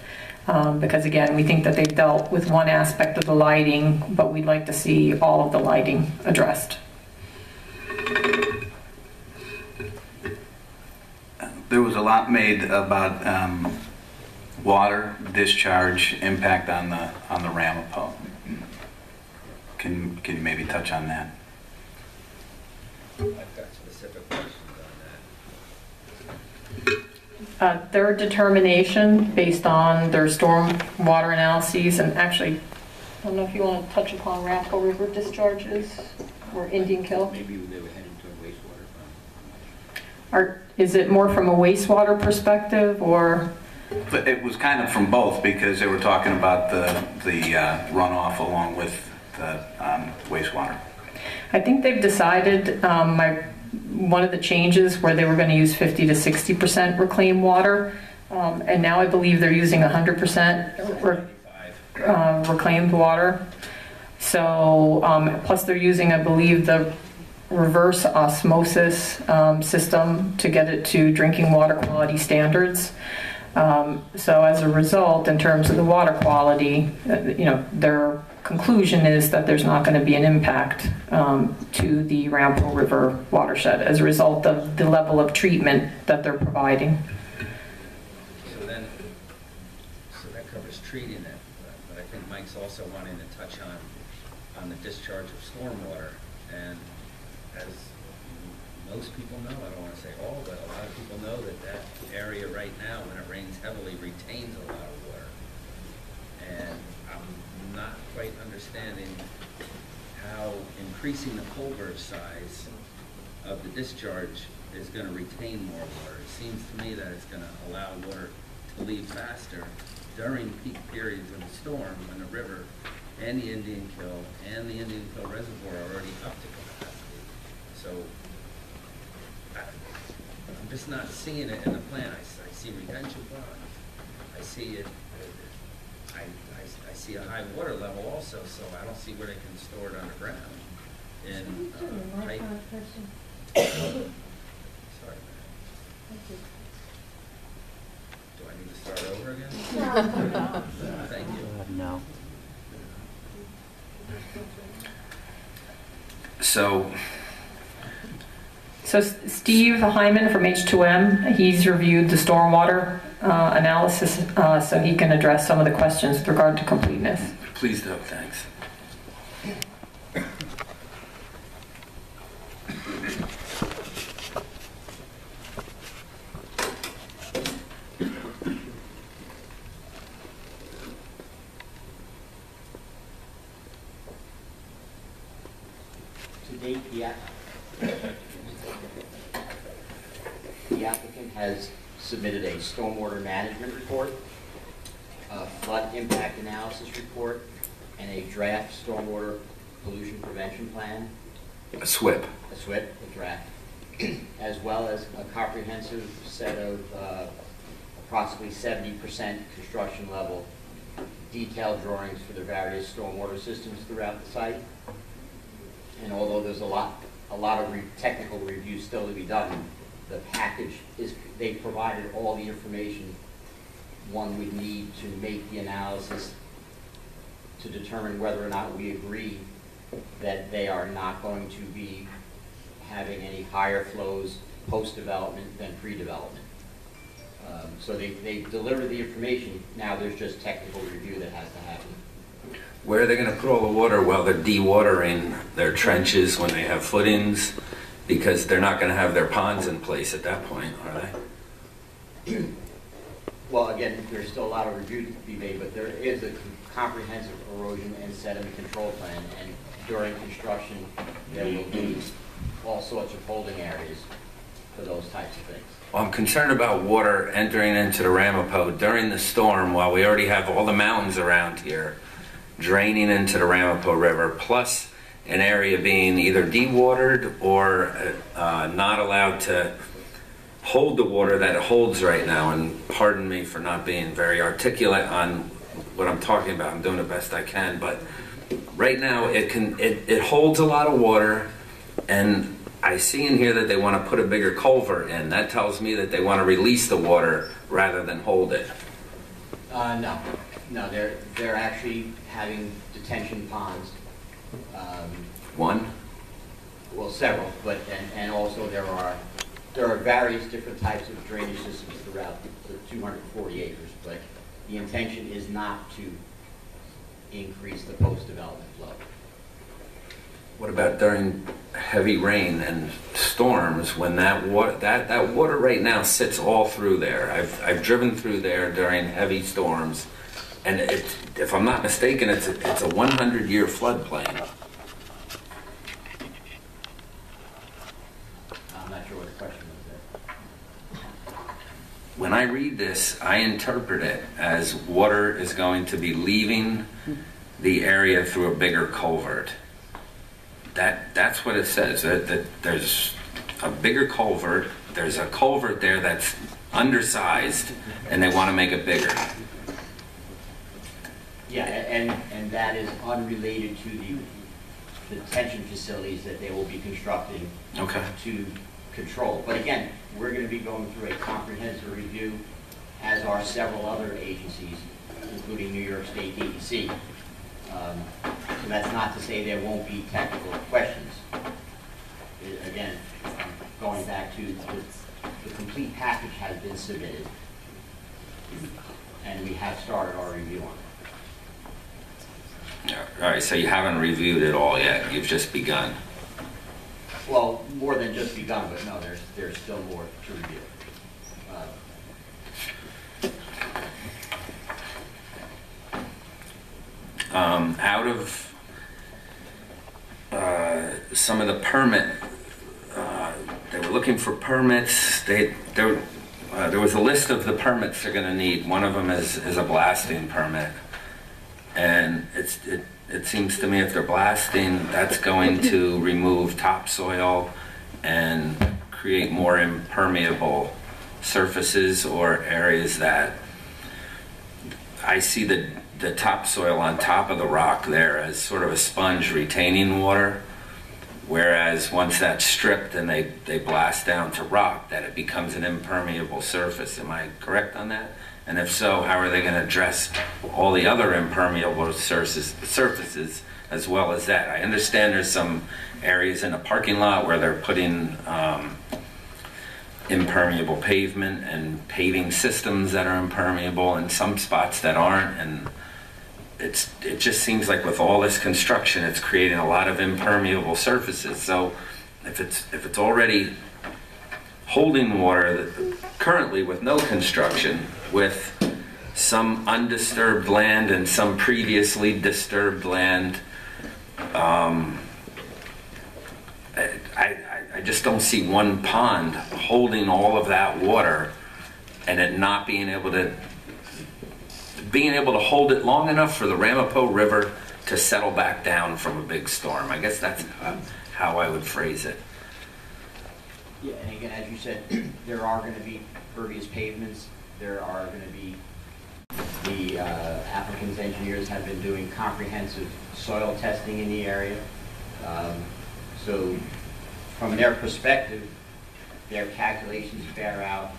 Because again, we think that they've dealt with one aspect of the lighting, but we'd like to see all of the lighting addressed. There was a lot made about water discharge impact on the Ramapo. Can you maybe touch on that? I've got specific questions on that. Their determination based on their storm water analyses, and actually, I don't know if you want to touch upon Ramapo River discharges or Indian Kill. Maybe they were heading to a wastewater plant. Is it more from a wastewater perspective, or? But it was kind of from both, because they were talking about the runoff along with the wastewater. I think they've decided one of the changes where they were going to use 50 to 60% reclaimed water, and now I believe they're using 100% reclaimed water. So plus they're using, I believe, the reverse osmosis system to get it to drinking water quality standards. So as a result, in terms of the water quality, their conclusion is that there's not going to be an impact to the Ramapo River watershed as a result of the level of treatment that they're providing. So that covers treating it, but I think Mike's also wanting to touch on the discharge of stormwater. And as most people know, I don't want to say all, but a lot of people know that area right now, when it rains heavily, retains a lot of water. And I'm not quite understanding how increasing the culvert size of the discharge is going to retain more water. It seems to me that it's going to allow water to leave faster during peak periods of the storm when the river and the Indian Kill and the Indian Kill Reservoir are already up to capacity. So I'm just not seeing it in the plan. I see retention ponds. I see it. I see a high water level also, so I don't see where they can store it underground. And sorry. Do I need to start over again? Thank you. No. So, Steve Hyman from H2M, he's reviewed the stormwater analysis, so he can address some of the questions with regard to completeness. please do, thanks. To date, the applicant has submitted a stormwater management report, a flood impact analysis report, and a draft stormwater pollution prevention plan. A SWIP. A SWIP, a draft, as well as a comprehensive set of approximately 70% construction level detailed drawings for the various stormwater systems throughout the site. And although there's a lot of technical review still to be done, the package is, they provided all the information one would need to make the analysis to determine whether or not we agree that they are not going to be having any higher flows post-development than pre-development. So they delivered the information. Now there's just technical review that has to happen. Where are they going to put all the water while they're dewatering their trenches when they have footings? Because they're not going to have their ponds in place at that point, are they? Well, again, there's still a lot of review to be made, but there is a comprehensive erosion and sediment control plan, and during construction, there will be all sorts of holding areas for those types of things. Well, I'm concerned about water entering into the Ramapo during the storm while we already have all the mountains around here draining into the Ramapo River, plus an area being either dewatered or not allowed to hold the water that it holds right now. And pardon me for not being very articulate on what I'm talking about. I'm doing the best I can, but right now it holds a lot of water, and I see in here that they want to put a bigger culvert in. That tells me that they want to release the water rather than hold it. No, they're actually having detention ponds. One? Well, several, but and also there are various different types of drainage systems throughout the 240 acres, but the intention is not to increase the post-development flow. What about during heavy rain and storms when that water right now sits all through there? I've driven through there during heavy storms, and if I'm not mistaken, it's a 100-year floodplain. I'm not sure what the question was there. When I read this, I interpret it as water is going to be leaving the area through a bigger culvert. That's what it says, that there's a bigger culvert, there's a culvert there that's undersized, and they want to make it bigger. Yeah, and that is unrelated to the detention facilities that they will be constructing to control. But again, we're going to be going through a comprehensive review, as are several other agencies, including New York State DEC. So that's not to say there won't be technical questions. Again, going back to the complete package has been submitted, and we have started our review on it. All right, so you haven't reviewed it all yet. You've just begun. Well, more than just begun, but no, there's still more to review. Out of some of the permit, they were looking for permits. There was a list of the permits they're going to need. One of them is a blasting permit. And it seems to me if they're blasting, that's going to remove topsoil and create more impermeable surfaces or areas that I see the topsoil on top of the rock there as sort of a sponge retaining water. Whereas once that's stripped and they blast down to rock, that it becomes an impermeable surface. Am I correct on that? And if so, how are they going to address all the other impermeable surfaces as well as that? I understand there's some areas in a parking lot where they're putting impermeable pavement and paving systems that are impermeable, and some spots that aren't. And it just seems like with all this construction, it's creating a lot of impermeable surfaces. So if it's already holding water currently with no construction, with some undisturbed land and some previously disturbed land, I just don't see one pond holding all of that water and it not being able to hold it long enough for the Ramapo River to settle back down from a big storm. I guess that's how I would phrase it. Yeah, and again, as you said, there are going to be pervious pavements. There are going to be, the applicant's engineers have been doing comprehensive soil testing in the area. So from their perspective, their calculations bear out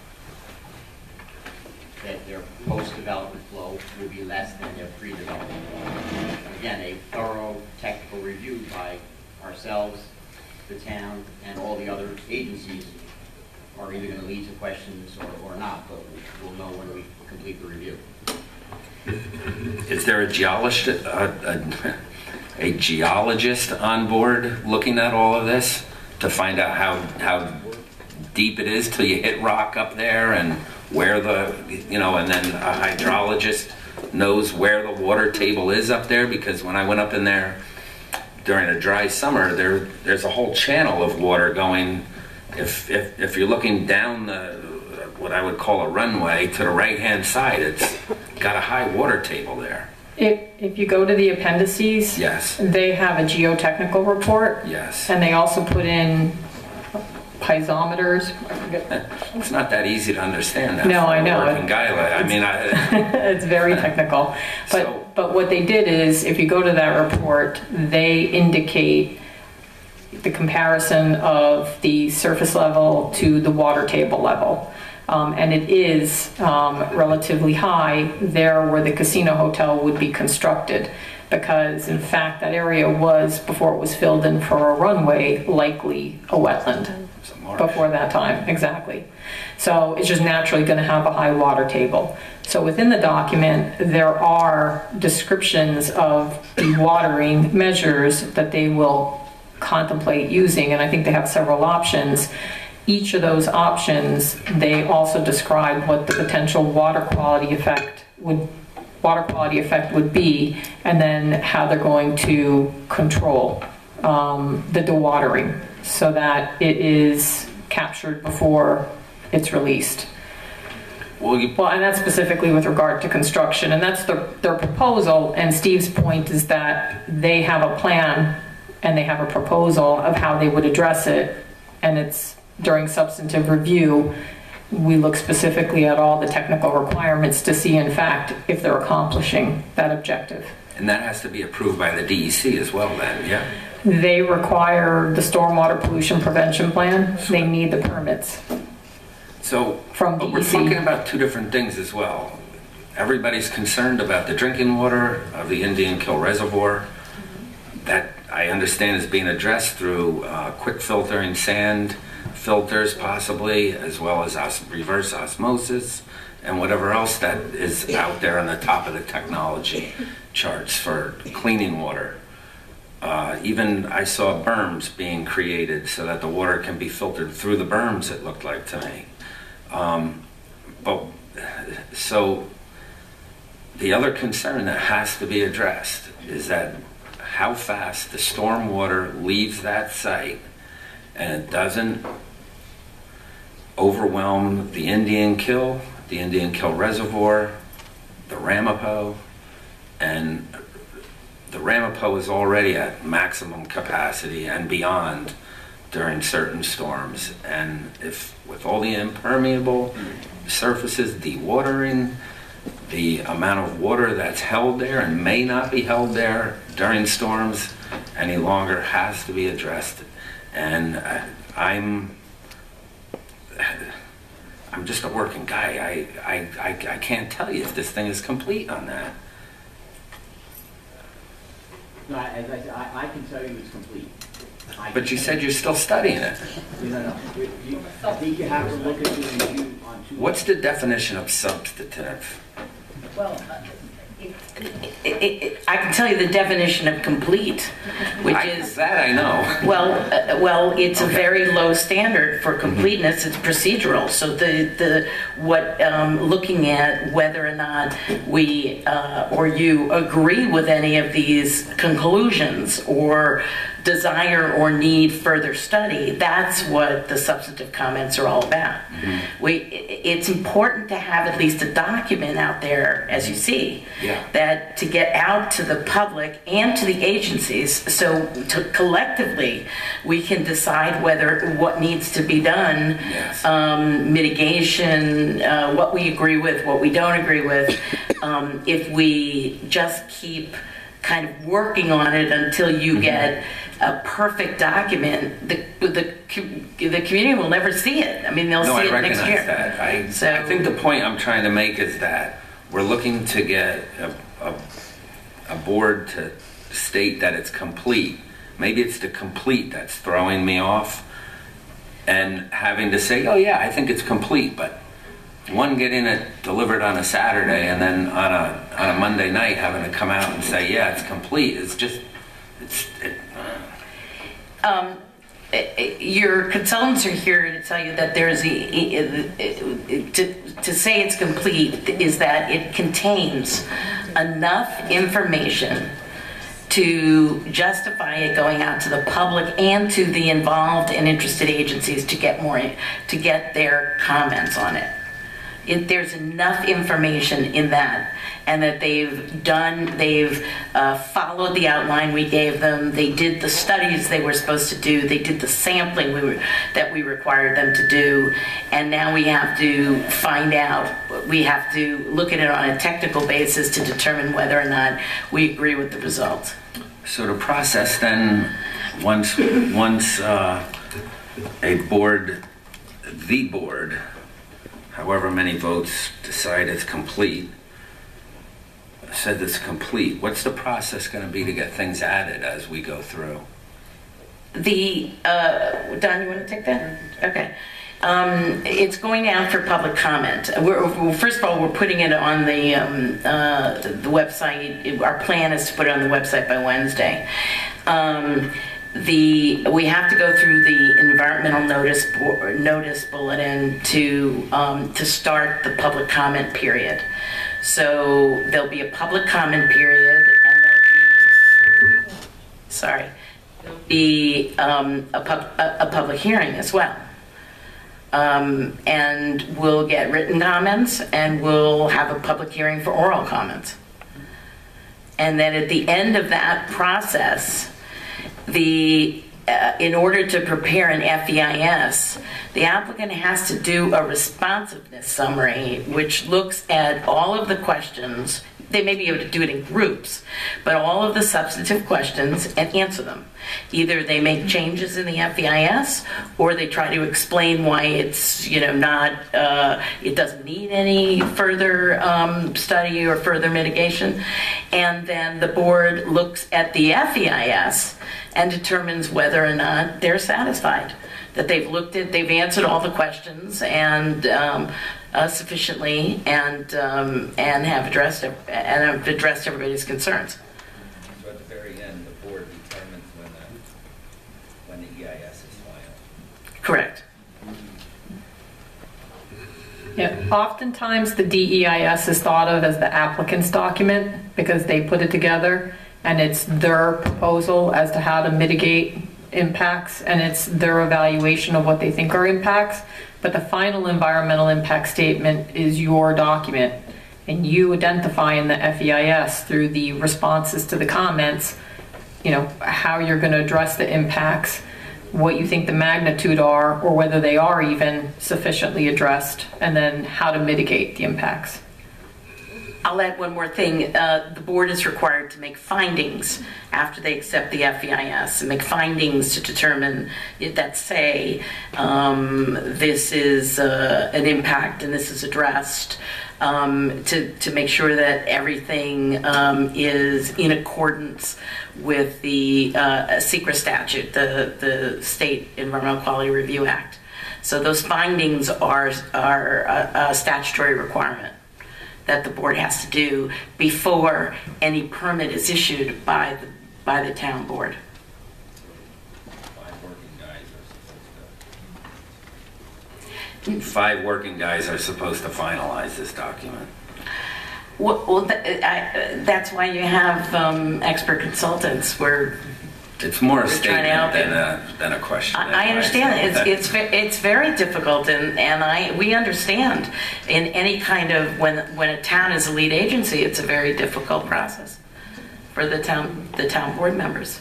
that their post-development flow will be less than their pre-development flow. Again, a thorough technical review by ourselves, the town, and all the other agencies are either going to lead to questions or not, but we'll know when we complete the review. Is there a geologist on board looking at all of this to find out how deep it is till you hit rock up there, and where and then a hydrologist knows where the water table is up there? Because when I went up in there during a dry summer, there's a whole channel of water going. If you're looking down what I would call a runway to the right-hand side, it's got a high water table there. If you go to the appendices, yes, they have a geotechnical report. Yes. And they also put in piezometers. It's not that easy to understand that. No, I know. It's very technical. But what they did is, if you go to that report, they indicate the comparison of the surface level to the water table level. And it is relatively high there where the casino hotel would be constructed, because in fact that area was, before it was filled in for a runway, likely a wetland before that time. Exactly. So it's just naturally going to have a high water table. So within the document there are descriptions of dewatering measures that they will contemplate using, and I think they have several options. Each of those options, they also describe what the potential water quality effect would be, and then how they're going to control the dewatering so that it is captured before it's released. Well, and that's specifically with regard to construction, and that's their proposal. And Steve's point is that they have a plan and they have a proposal of how they would address it, and it's during substantive review, we look specifically at all the technical requirements to see, in fact, if they're accomplishing that objective. And that has to be approved by the DEC as well then, yeah? They require the stormwater pollution prevention plan. They need the permits. So, from but DEC. We're talking about two different things as well. Everybody's concerned about the drinking water of the Indian Kill Reservoir. That I understand is being addressed through quick filtering sand filters possibly, as well as reverse osmosis and whatever else that is out there on the top of the technology charts for cleaning water. Even I saw berms being created so that the water can be filtered through the berms, it looked like to me. So the other concern that has to be addressed is that how fast the storm water leaves that site and it doesn't overwhelm the Indian Kill Reservoir, the Ramapo, and the Ramapo is already at maximum capacity and beyond during certain storms. And if with all the impermeable surfaces dewatering, the amount of water that's held there and may not be held there during storms any longer has to be addressed. And I'm just a working guy. I can't tell you if this thing is complete on that. No, as I said, I can tell you it's complete. But you said you're still studying it. No. I think you have to look at the review on two. What's the definition of substantive? Well, I can tell you the definition of complete, which is that I know. well, it's a very low standard for completeness. It's procedural. So looking at whether or not we or you agree with any of these conclusions or desire or need further study, that's what the substantive comments are all about. It's important to have at least a document out there, as you see, that to get out to the public and to the agencies, so collectively we can decide what needs to be done, mitigation, what we agree with, what we don't agree with. If we just keep kind of working on it until you get a perfect document, the community will never see it. I mean, they'll see it next year. That. I think the point I'm trying to make is that we're looking to get a board to state that it's complete. Maybe it's the complete that's throwing me off, and having to say, oh yeah, I think it's complete, but one getting it delivered on a Saturday and then on a Monday night having to come out and say, yeah, it's complete. It's just, your consultants are here to tell you that there's to say it's complete is that it contains enough information to justify it going out to the public and to the involved and interested agencies to get their comments on it. There's enough information in that, and that they've followed the outline we gave them. They did the studies they were supposed to do. They did the sampling that we required them to do, and now we have to find out. We have to look at it on a technical basis to determine whether or not we agree with the results. So the process then, once a board, the board, however many votes decide it's complete, said it's complete, what's the process going to be to get things added as we go through? Don, you want to take that? Okay. It's going out for public comment. First of all, we're putting it on the website. Our plan is to put it on the website by Wednesday. We have to go through the environmental notice bulletin to start the public comment period. So there'll be a public comment period, and there'll be a public hearing as well. And we'll get written comments, and we'll have a public hearing for oral comments. And then at the end of that process, in order to prepare an FEIS, the applicant has to do a responsiveness summary, which looks at all of the questions. They may be able to do it in groups, but all of the substantive questions and answer them. Either they make changes in the FEIS, or they try to explain why it's it doesn't need any further study or further mitigation. And then the board looks at the FEIS and determines whether or not they're satisfied that they've answered all the questions and sufficiently and have addressed everybody's concerns. So at the very end, the board determines when the EIS is filed. Correct. Yeah, oftentimes the DEIS is thought of as the applicant's document because they put it together and it's their proposal as to how to mitigate impacts, and it's their evaluation of what they think are impacts. But the final environmental impact statement is your document, and you identify in the FEIS through the responses to the comments, how you're going to address the impacts, what you think the magnitude are, or whether they are even sufficiently addressed, and then how to mitigate the impacts. I'll add one more thing. The board is required to make findings after they accept the FEIS, and make findings to determine that say this is an impact and this is addressed, to make sure that everything is in accordance with the SECRA statute, the State Environmental Quality Review Act. So those findings are a statutory requirement that the board has to do before any permit is issued by the town board. 5 working guys are supposed to finalize this document. Well, that's why you have expert consultants. It's more a statement than a question. I understand. It's very difficult, and we understand in any kind of when a town is a lead agency, it's a very difficult process for the town board members.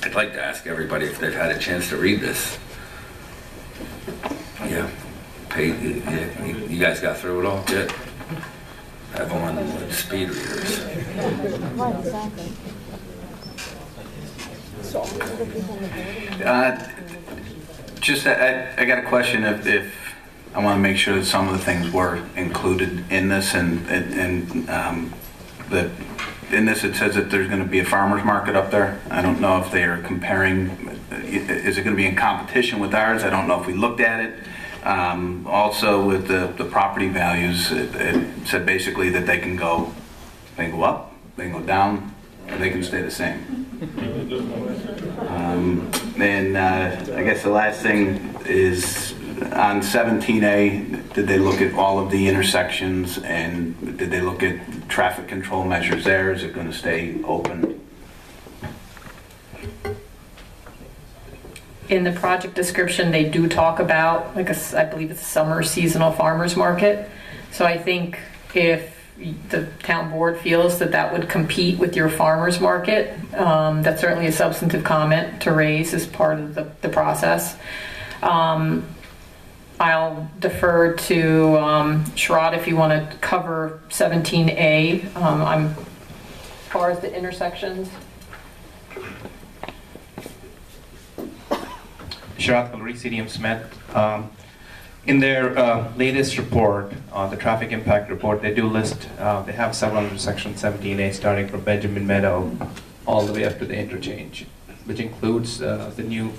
I'd like to ask everybody if they've had a chance to read this. Yeah. You guys got through it all? Good. Everyone with speed readers. I got a question if I want to make sure that some of the things were included in this, and that in this it says that there's going to be a farmer's market up there. I don't know if they are comparing, is it going to be in competition with ours? I don't know if we looked at it. Also with the property values, it said basically that they can go up, they can go down, or they can stay the same. And I guess the last thing is on 17A, did they look at all of the intersections, and did they look at traffic control measures there? Is it going to stay open? In the project description, they do talk about, I believe it's a summer seasonal farmers market. So I think if the town board feels that would compete with your farmers market, that's certainly a substantive comment to raise as part of the process. I'll defer to Sherrod if you want to cover 17A. As far as the intersections. Sherrod CDM Smith. In their latest report, the traffic impact report, they do list, they have several under section 17A starting from Benjamin Meadow all the way up to the interchange, which includes the new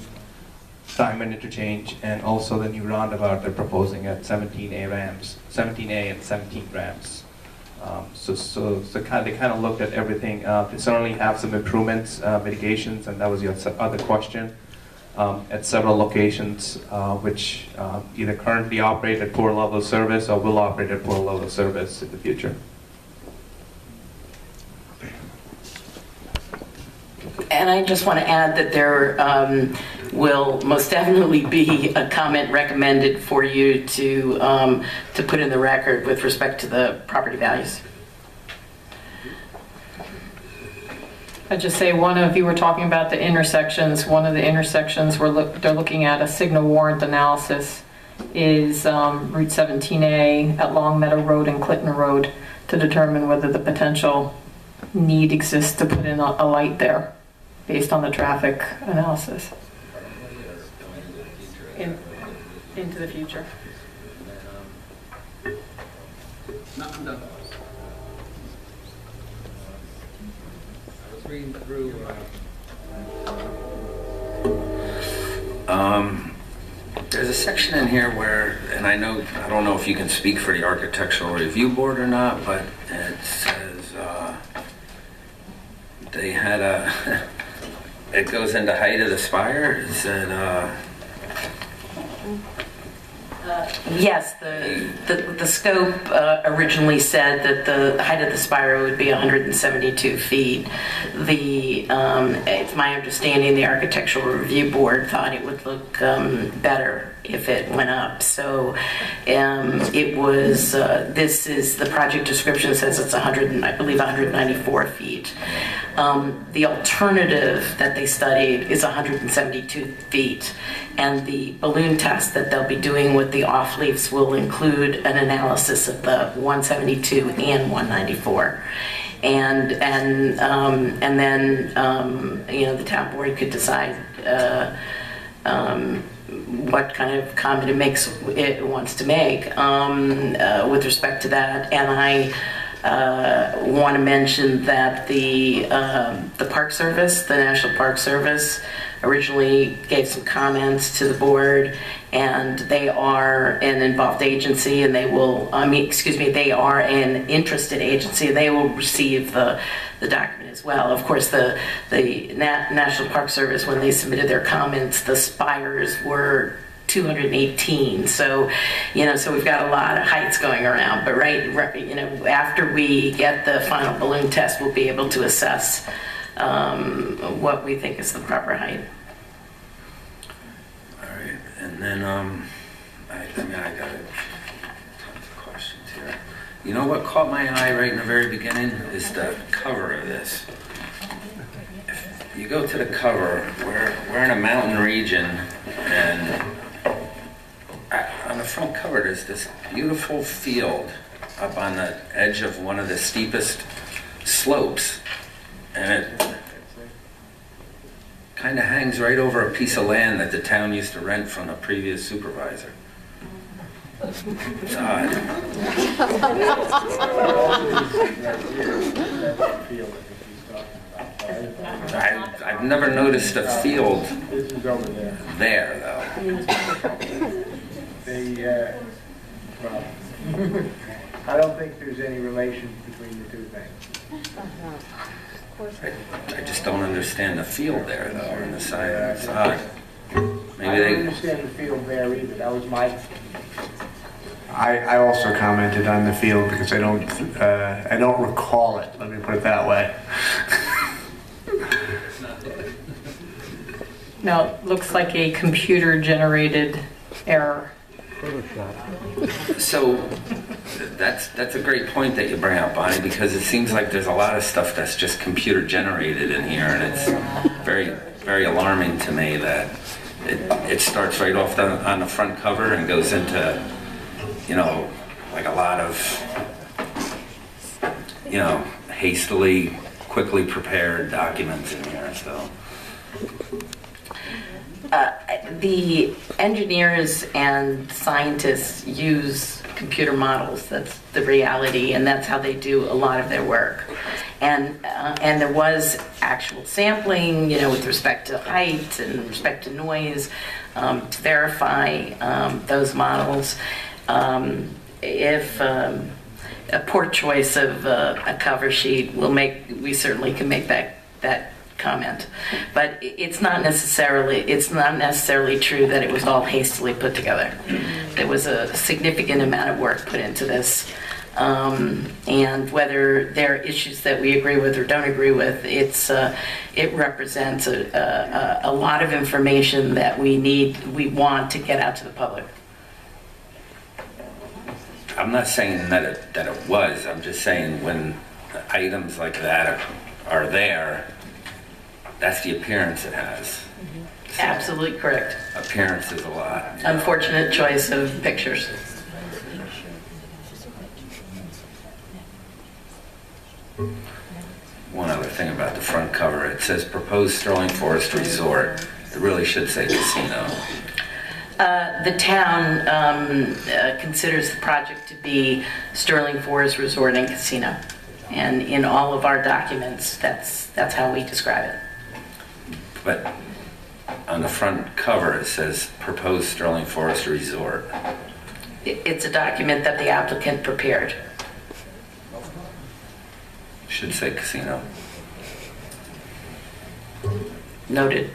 Diamond interchange and also the new roundabout they're proposing at 17A and 17 ramps. So they kind of looked at everything. They certainly have some improvements, mitigations, and that was your other question. At several locations, which either currently operate at poor level of service or will operate at poor level of service in the future. And I just want to add that there will most definitely be a comment recommended for you to put in the record with respect to the property values. I'd just say you were talking about the intersections. One of the intersections they're looking at a signal warrant analysis is Route 17A at Long Meadow Road and Clinton Road to determine whether the potential need exists to put in a light there based on the traffic analysis. Into the future. Reading through there's a section in here where, and I don't know if you can speak for the Architectural Review Board or not, but it says they had it goes into height of the spire. It said yes, the scope originally said that the height of the spire would be 172 feet. It's my understanding the Architectural Review Board thought it would look better if it went up. So it was, this is, the project description says it's 100, I believe 194 feet. The alternative that they studied is 172 feet. And the balloon test that they'll be doing with the off-leafs will include an analysis of the 172 and 194. And then the town board could decide what kind of comment it wants to make with respect to that. And I want to mention that the Park Service, the National Park Service, originally gave some comments to the board, and they are an involved agency, and they will, they are an interested agency, and they will receive the document as well. Of course, the National Park Service, when they submitted their comments, the spires were 218. So we've got a lot of heights going around. But after we get the final balloon test, we'll be able to assess what we think is the proper height. All right, and then I got tons of questions here. You know what caught my eye right in the very beginning is the cover of this. If you go to the cover, we're in a mountain region, and on the front cover there's this beautiful field up on the edge of one of the steepest slopes, and it kind of hangs right over a piece of land that the town used to rent from a previous supervisor. It's odd. I've never noticed a field there, though. I don't think there's any relation between the two things. I just don't understand the field there, though, on the side. It's odd. Maybe I don't understand the field there either. That was my... I also commented on the field because I don't recall it. Let me put it that way. Now, it looks like a computer-generated error. So that's a great point that you bring up, Bonnie, because it seems like there's a lot of stuff that's just computer generated in here, and it's very, very alarming to me that it starts right off on the front cover and goes into, like a lot of, hastily, quickly prepared documents in here, so. The engineers and scientists use computer models. That's the reality, and that's how they do a lot of their work. And there was actual sampling, with respect to height and respect to noise, to verify those models. If a poor choice of a cover sheet we certainly can make that comment, but it's not necessarily true that it was all hastily put together. There was a significant amount of work put into this, and whether there are issues that we agree with or don't agree with, it represents a lot of information that we want to get out to the public. I'm not saying that it was. I'm just saying when items like that are there, that's the appearance it has. So absolutely correct. Appearance is a lot. Unfortunate choice of pictures. One other thing about the front cover, it says proposed Sterling Forest Resort. It really should say casino. The town considers the project to be Sterling Forest Resort and Casino. And in all of our documents, that's how we describe it. But on the front cover, it says proposed Sterling Forest Resort. It's a document that the applicant prepared. Should say casino. Noted.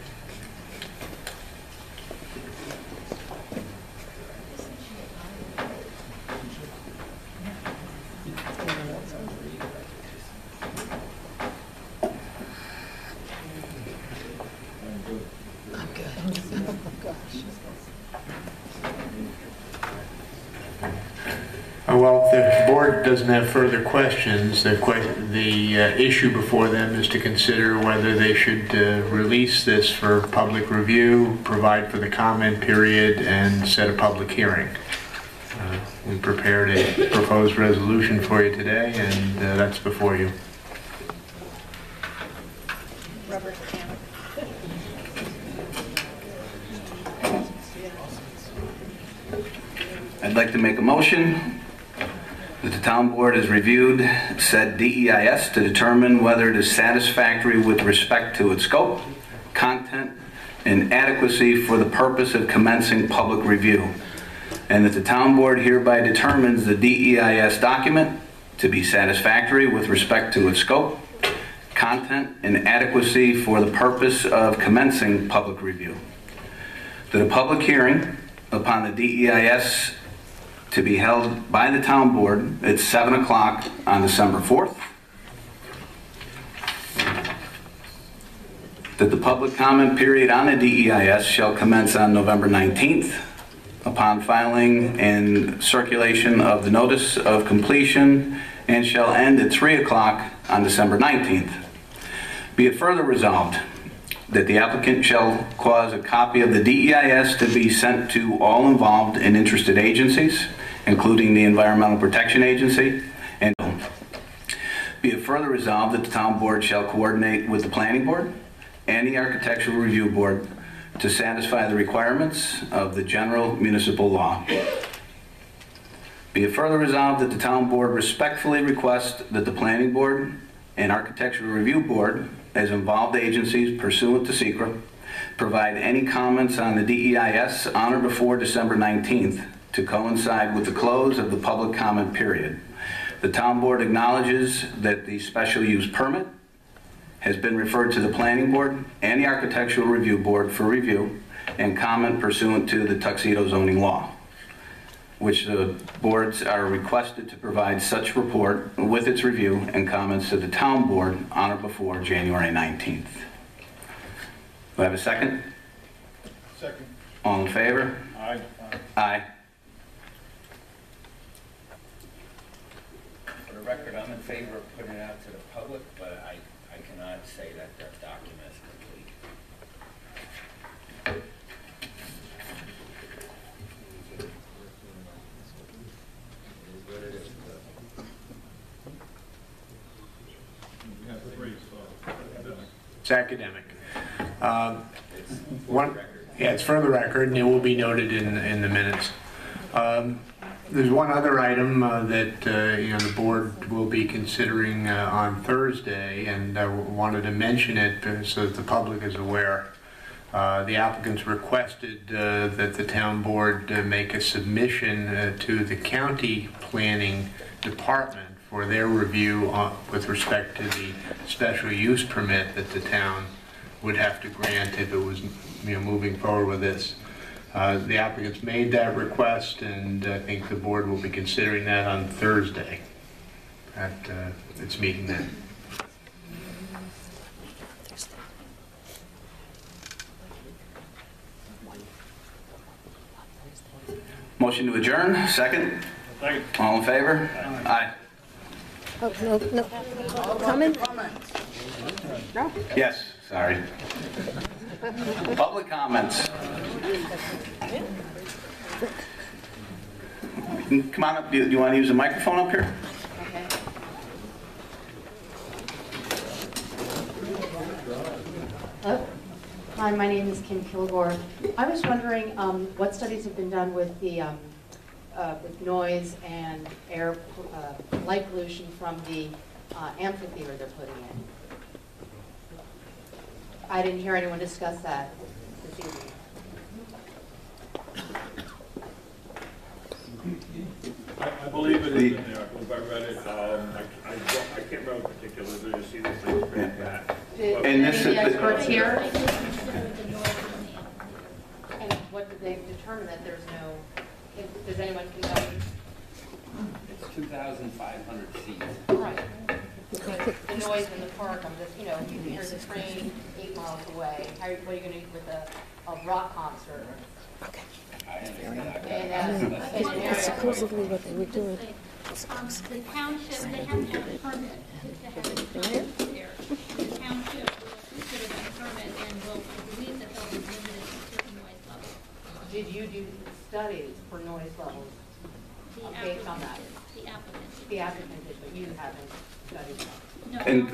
Well, if the board doesn't have further questions, the issue before them is to consider whether they should release this for public review, provide for the comment period, and set a public hearing. We prepared a proposed resolution for you today, and that's before you. Rubber stamp. I'd like to make a motion that the town board has reviewed said DEIS to determine whether it is satisfactory with respect to its scope, content, and adequacy for the purpose of commencing public review, and that the town board hereby determines the DEIS document to be satisfactory with respect to its scope, content, and adequacy for the purpose of commencing public review. That a public hearing upon the DEIS to be held by the town board at 7 o'clock on December 4th. That the public comment period on the DEIS shall commence on November 19th upon filing and circulation of the notice of completion and shall end at 3 o'clock on December 19th. Be it further resolved that the applicant shall cause a copy of the DEIS to be sent to all involved and interested agencies, including the Environmental Protection Agency, and be it further resolved that the town board shall coordinate with the planning board and the architectural review board to satisfy the requirements of the general municipal law. Be it further resolved that the town board respectfully request that the planning board and architectural review board, as involved agencies pursuant to SECRA, provide any comments on the DEIS on or before December 19th to coincide with the close of the public comment period. The town board acknowledges that the special use permit has been referred to the planning board and the architectural review board for review and comment pursuant to the Tuxedo zoning law, which the boards are requested to provide such report with its review and comments to the town board on or before January 19th. Do I have a second? Second. All in favor? Aye. Aye. For the record, I'm in favor of putting it out to the public, but I cannot say that the document is complete. It's academic. It's for the record, and it will be noted in the minutes. There's one other item that the board will be considering on Thursday, and I wanted to mention it so that the public is aware. The applicants requested that the town board make a submission to the county planning department for their review with respect to the special use permit that the town would have to grant if it was moving forward with this. The applicants made that request, and I think the board will be considering that on Thursday at its meeting then. Motion to adjourn, second. Second. All in favor? Aye. Oh, no. Comment? No? Yes, sorry. Public comments. Come on up. Do you want to use the microphone up here? Hello. Hi, my name is Kim Kilgore. I was wondering what studies have been done with the with noise and air light pollution from the amphitheater they're putting in. I didn't hear anyone discuss that this evening. I believe it is in there. If I read it, I can't remember particulars. I just see the things straight back. Did any of the experts here? And what did they determine that there's no? Does anyone confirm? It's 2,500 seats. Right. But the noise in the park, I'm just, you can hear the train 8 miles away. What are you going to do with a rock concert? I understand. And in an area supposedly what they were doing. The township, they have to have a permit to have it there. The township will consider that a permit and will believe that they'll be limited to certain noise levels. Did you do studies for noise levels based on that? The applicant. The applicant did, but you haven't studied that. No, And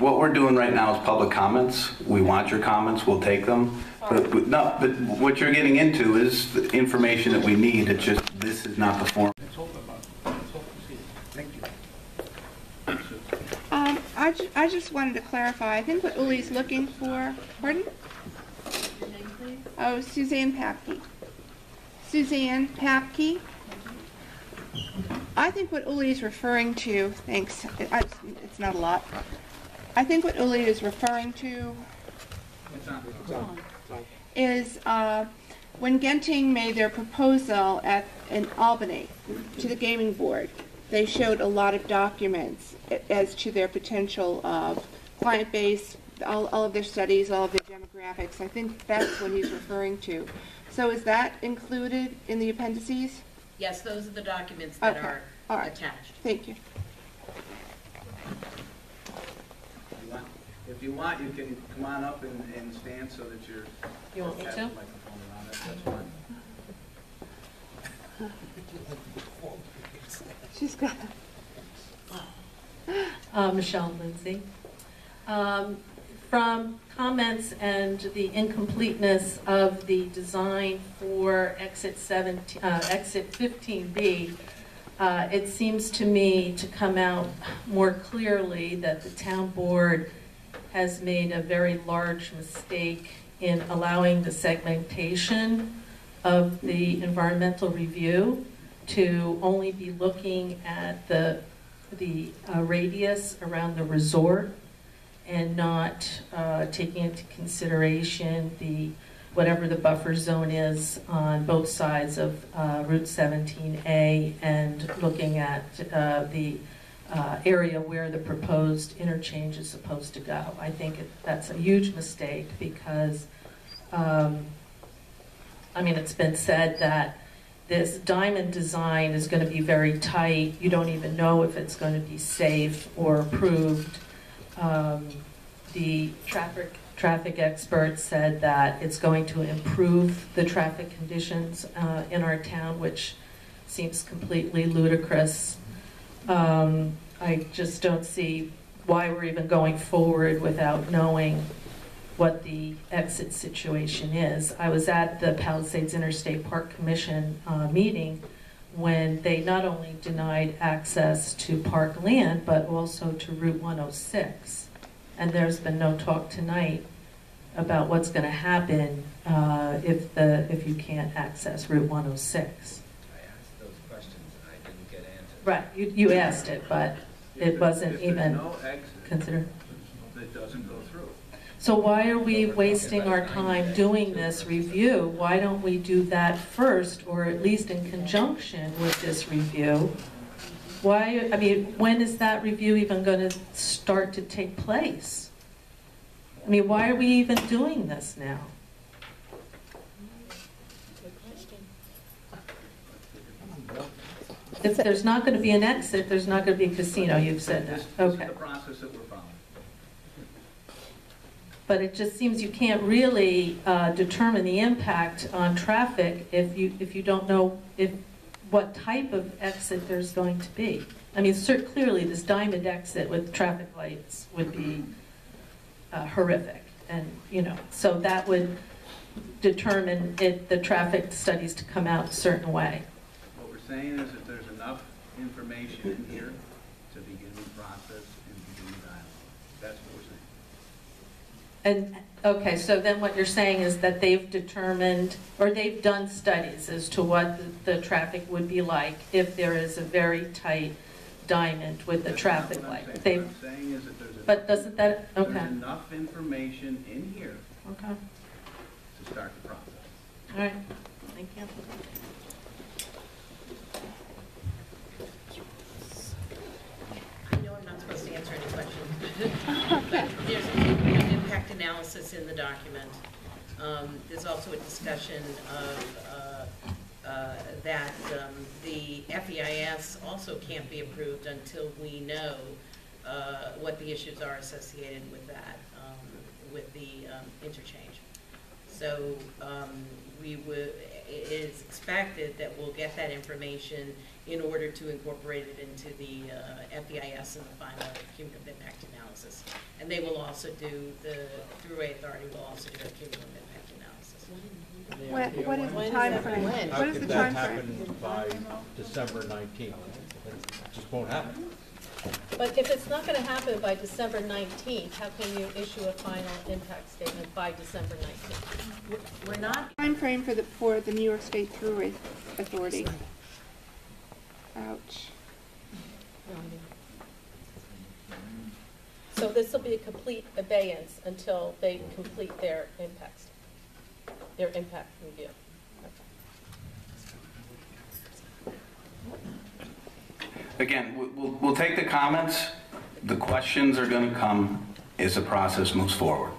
what we're doing right now is public comments. We want your comments, we'll take them. But what you're getting into is the information that we need. It's just, this is not the form. Thank you. I just wanted to clarify. I think what Uli's looking for. Pardon? Your name, please? Oh, Suzanne Papke. Suzanne Papke. I think what Uli is referring to, thanks, it's not a lot. I think what Uli is referring to is when Genting made their proposal in Albany to the gaming board, they showed a lot of documents as to their potential client base, all of their studies, all of their demographics. I think that's what he's referring to. So is that included in the appendices? Yes, those are the documents that are attached. Thank you. If you want, you can come on up and stand so that you're. You want me to? Microphone around it. That's fine. She's got. Michelle Lindsay. From comments and the incompleteness of the design for exit 15B, it seems to me to come out more clearly that the town board has made a very large mistake in allowing the segmentation of the environmental review to only be looking at the radius around the resort and not taking into consideration whatever the buffer zone is on both sides of Route 17A and looking at the area where the proposed interchange is supposed to go. I think that's a huge mistake because, it's been said that this diamond design is going to be very tight. You don't even know if it's going to be safe or approved. The traffic experts said that it's going to improve the traffic conditions in our town, which seems completely ludicrous. I just don't see why we're even going forward without knowing what the exit situation is. I was at the Palisades Interstate Park Commission meeting when they not only denied access to park land, but also to Route 106. And there's been no talk tonight about what's going to happen if you can't access Route 106. I asked those questions and I didn't get answers. Right, you asked it, but it wasn't even no exit, considered. It doesn't go through. So why are we wasting our time doing this review? Why don't we do that first, or at least in conjunction with this review? When is that review even going to start to take place? Why are we even doing this now? If there's not going to be an exit, there's not going to be a casino, you've said that. Okay. This is the process that we're following. But it just seems you can't really determine the impact on traffic if you don't know what type of exit there's going to be. Clearly this diamond exit with traffic lights would be horrific, and so that would determine the traffic studies to come out a certain way. What we're saying is that there's enough information in here to begin the process and begin the dialogue. That's what we're saying. And okay, so then what you're saying is that they've determined, or they've done studies as to what the traffic would be like if there is a very tight diamond with the traffic light. What I'm saying is that there's enough information in here to start the process. All right, thank you. I know I'm not supposed to answer any questions, but there's an impact analysis in the document. There's also a discussion of that the FEIS also can't be approved until we know what the issues are associated with that, with the interchange. So it is expected that we'll get that information in order to incorporate it into the FEIS and the final cumulative impact analysis. And they will also do, the Thruway Authority will also do a cumulative impact analysis. What is the time frame? What is the time frame? By December 19th. It just won't happen. But if it's not going to happen by December 19th, how can you issue a final impact statement by December 19th? We're not. Time frame for the New York State Thruway Authority. Ouch. So this will be a complete abeyance until they complete their impact review. Again, we'll take the comments. The questions are going to come as the process moves forward.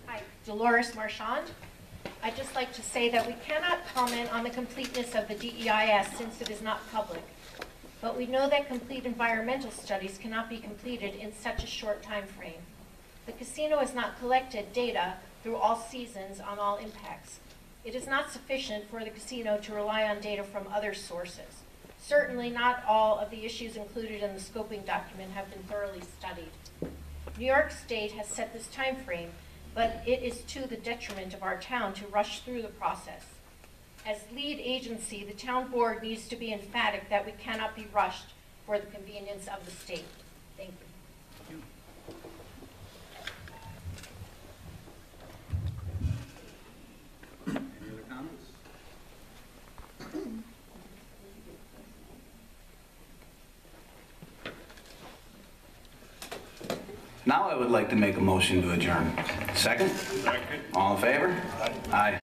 Hi, Dolores Marchand. I'd just like to say that we cannot comment on the completeness of the DEIS since it is not public. But we know that complete environmental studies cannot be completed in such a short time frame. The casino has not collected data through all seasons on all impacts. It is not sufficient for the casino to rely on data from other sources. Certainly not all of the issues included in the scoping document have been thoroughly studied. New York State has set this time frame, but it is to the detriment of our town to rush through the process. As lead agency, the town board needs to be emphatic that we cannot be rushed for the convenience of the state. Thank you. Any other comments? Now I would like to make a motion to adjourn. Second? Second. All in favor? Aye.